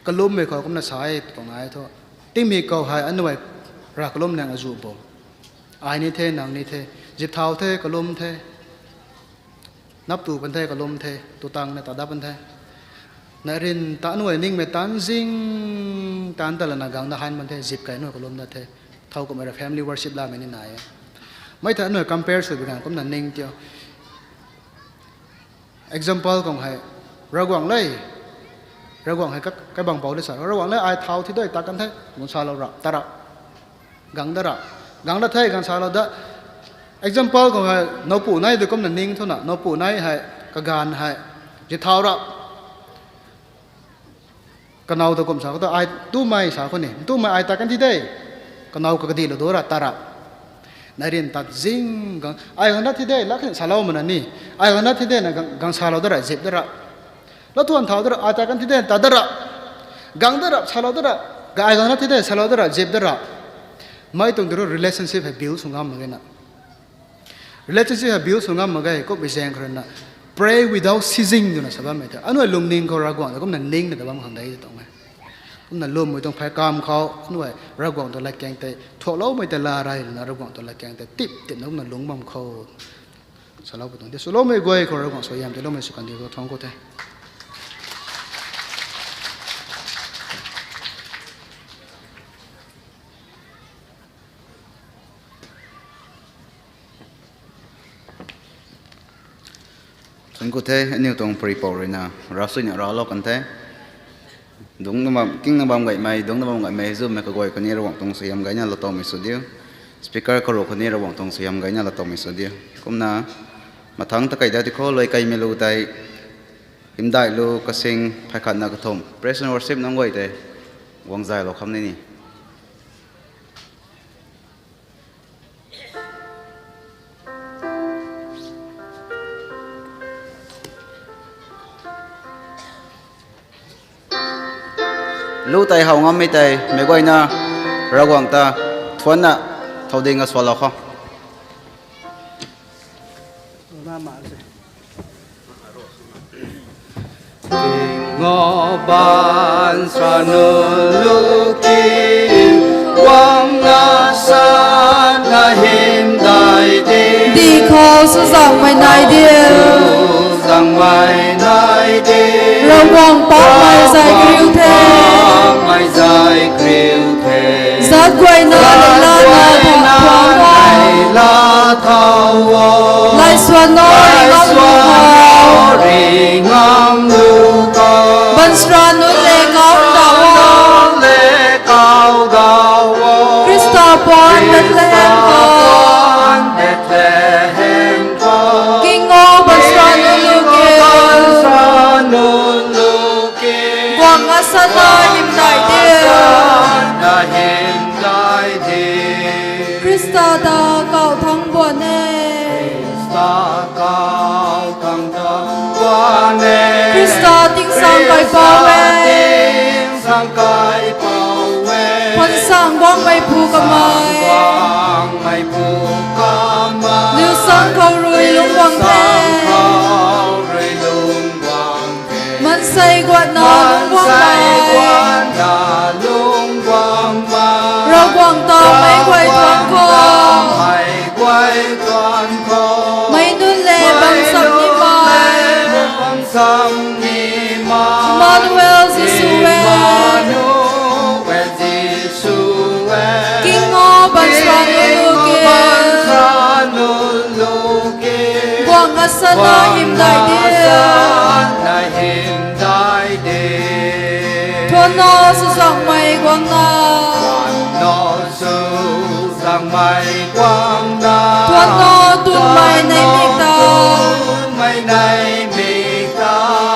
ก็ล้มไม่เข้าก็น่ะสายตรงไหนทั่วที่มีเก่าหายอันด้วยรักล้มแรงอาจูบไอ้นี่เทนังนี่เทจิบเท้าเทก็ล้มเทนับตูเป็นเทก็ล้มเทตัวตังเนี่ยตัดดับเป็นเทนายรินตาหน่วยนิ่งไม่ตันซิงตันแต่ละนักกังนักหันมันเทจิบไก่หน่วยก็ล้มได้เทเท่ากับอะไร family worship ล่าไม่นี่นายไม่ถ้าหน่วย compare สุดเป็นการก็นั่นนิ่งเดียว example ของให้ระวังเลยระวังให้cái bằng bảo lý sảnระวังเลยไอ้เท้าที่ได้ตากันเท่มุนซาเราตาระกังดาระกังดาเท่กันซาเราได้ example ของให้นปูไหนดูก็มันนิ่งเท่านั้นนปูไหนให้กการให้จิตเท้าระกันเอาตัวกลมสาวก็ตัวไอ้ตู้ไม่สาวคนนี้ตู้ไม่ไอ้ตากันที่ได้กันเอาก็กระดิ่งเราดูระตาระนายเรียนตัดซิงกังไอ้กันนั้นที่ได้ลักษณะซาเรามันนี่ไอ้กันนั้นที่ได้นะกังซาเราได้เจ็บได้ระแล้วทุกคนท้าวดระอาจารย์กันที่ได้ตัดดระกังดระสาลดระกายกันที่ได้สาลดระเจ็บดระไม่ต้องดู relationship ให้ build สุงามเหมือนกันนะ relationship ให้ build สุงามเหมือนกันก็ไปแจ้งกันนะ pray without ceasing na sabam mai ta anu lum ning ko ra gwang ko na ning na dabam khang dai tong mai cũng là luôn mới trong phải cam khó nuôi ra quảng tôi lại kẹn tệ thọ lâu mới tệ la ra là ra quảng tôi lại kẹn tệ tiếp tiếp nó là lúng bầm khâu sau lâu tôi số lâu mới quay có ra quảng số yam thì lâu mới sự cần điều thông có thể chúng có thể nếu trong prepare rồi na ra suy nhớ ra lo cần thế đúng mà kinh nó bằng gậy mày đúng nó bằng gậy mày zoom mày có gọi con này rồi tông sử dụng gậy nhà là tông mình sử dụng speaker có rồi con này rồi tông sử dụng gậy nhà là tông mình sử dụng cũng na mà thằng ta cái đó thì có lời cái mày lưu tay im đại lưu cái sinh phải khăn na cái thùng present worship nó gọi thế quăng dài lo không này nè lưu tay hậu ngâm mấy tay mấy gọi na ra quảng ta thuần na thâu đinh ở xóa lọ không ngõ ban sa nơ lu kim quang na san na him đại đi đi khó sự rằng mày này điêu rằng mày này đi rau quang bó mày dài kêu thế mày dài kêu thế rất quay nó để la thao lại xuân nói ngắm lưu cao bên sân núi lệ ngóng đảo lệ cao đảo Christa born Bethlehem kinh ngô bên sân núi kia quang ngã sân nơi hiểm đại địa Christa ta cầu thắng buồn Christa tiếng sang cõi bao Quân sang quang mây phù cầm mây Lưu sang khâu rùi lung quang thế Mân xây quạt nà lung quang mây Rau quang tàu mấy quay thoáng khô Mấy núi lệ bằng sập như mây Emmanuel Giê-xu-ê Kinh ngô bằng sàn nụ kia Quang ngã sân na hiểm đại địa Thuần nô sư dòng mây quang na Thuần nô tuôn mây này mịch ta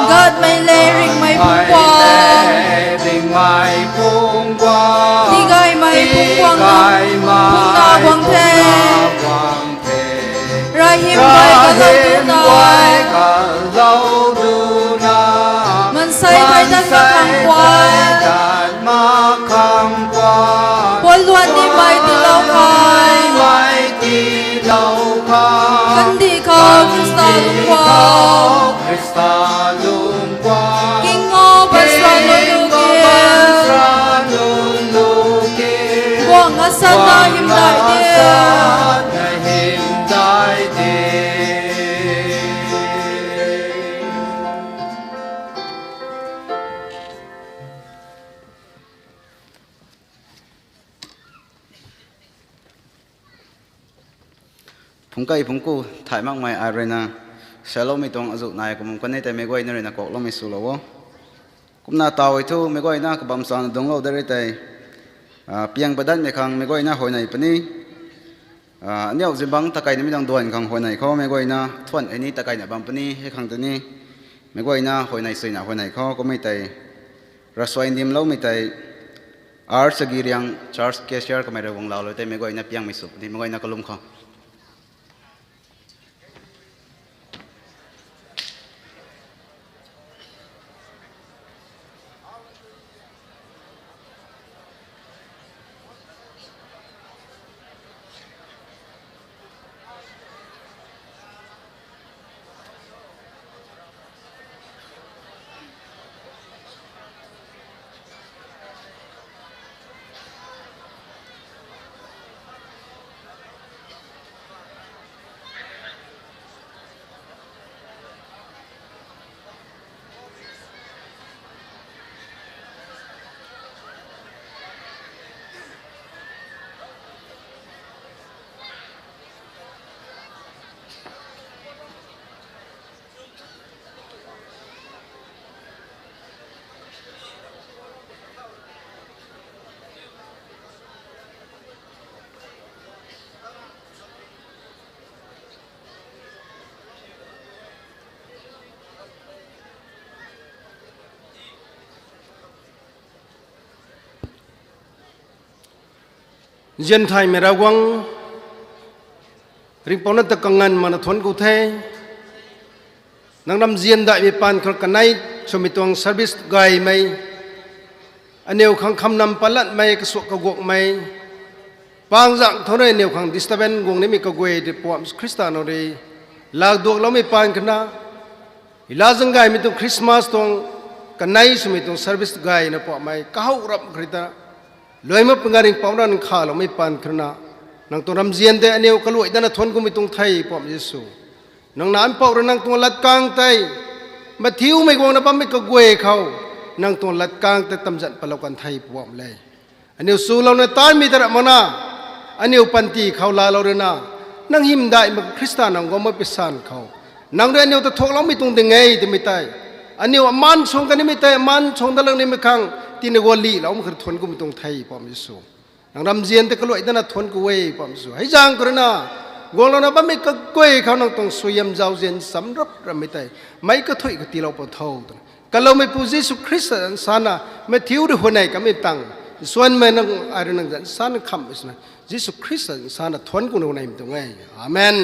gạt mây lê rình mây phung quang đi gai mây phung quang na quang thế ra hiểm cả lâu tu na mình xây thay đất khang quan quân luôn đi mây từ lâu khai căn đi khâu Christa lung quang kinh ngô bên sân núi kia quang ngã sân na hiểm đại địa phung cây phung cu thải mắc mày arena salo mi tong azu nai kum kan nei te me goi na rena ko lo mi su lo kum na taw thu me goi na ka bam san dong lo dere te piang badan me khang me goi na hoi nai pani nyau jimbang takai ni mi dang duan khang hoi nai kho me goi na thon ani takai na bam pani he khang te ni me goi na hoi nai sei na hoi nai kho ko mai te raswai nim lo mi te ar sagiriang charles cashier ka mai ra wong lao lo te me goi na piang mi su ni me goi na kalum kho Jen thai me rawang ring pona ta kangan mana thon ku the nang nam jen dai mi pan khol kanai chomitong service gai mai aneu khang kham nam palat mai ka sok ka gok mai pang jang thore neu khang disturbance gong ne mi ka gwe de pom Kristano de lag dok lo mi pan kana ila jang gai mi tu Christmas tong kanai chomitong service gai na pom mai ka hau rap krita loima pengaring pauran kha lo mi pan khna nang to ram jian de aneu ka loi dana thon ku mi tung thai pom Yesu nang nan pau nang tung lat kang tai ma thiu mai gong na pam mi ka gwe khau nang tung lat kang te tam jan palokan thai pom le aneu su lo na tan mi tara mana aneu panti khau la lo na nang him dai ma Kristan nang gom ma pisan khau nang de aneu ta thok lo mi tung de ngai te mi tai aneu man chong ka ni mi tai man chong da lang ni mi khang tin go li lo ma khur thon ku mi tung thai pom Yesu nang ram jian te ka loi dana thon ku we pom Yesu hai jang ko na gong lo na ba mi ka koi khau nang tong suyam jau jen sam rap ram mi tai mai ka thoi ka ti lo po thau ka lo mi pu Jesu Christ an sana me thiu de honai ka mi tang suan me nang ar nang jan san kham isna Jesu Christ an sana thon ku no nai mi tung ai amen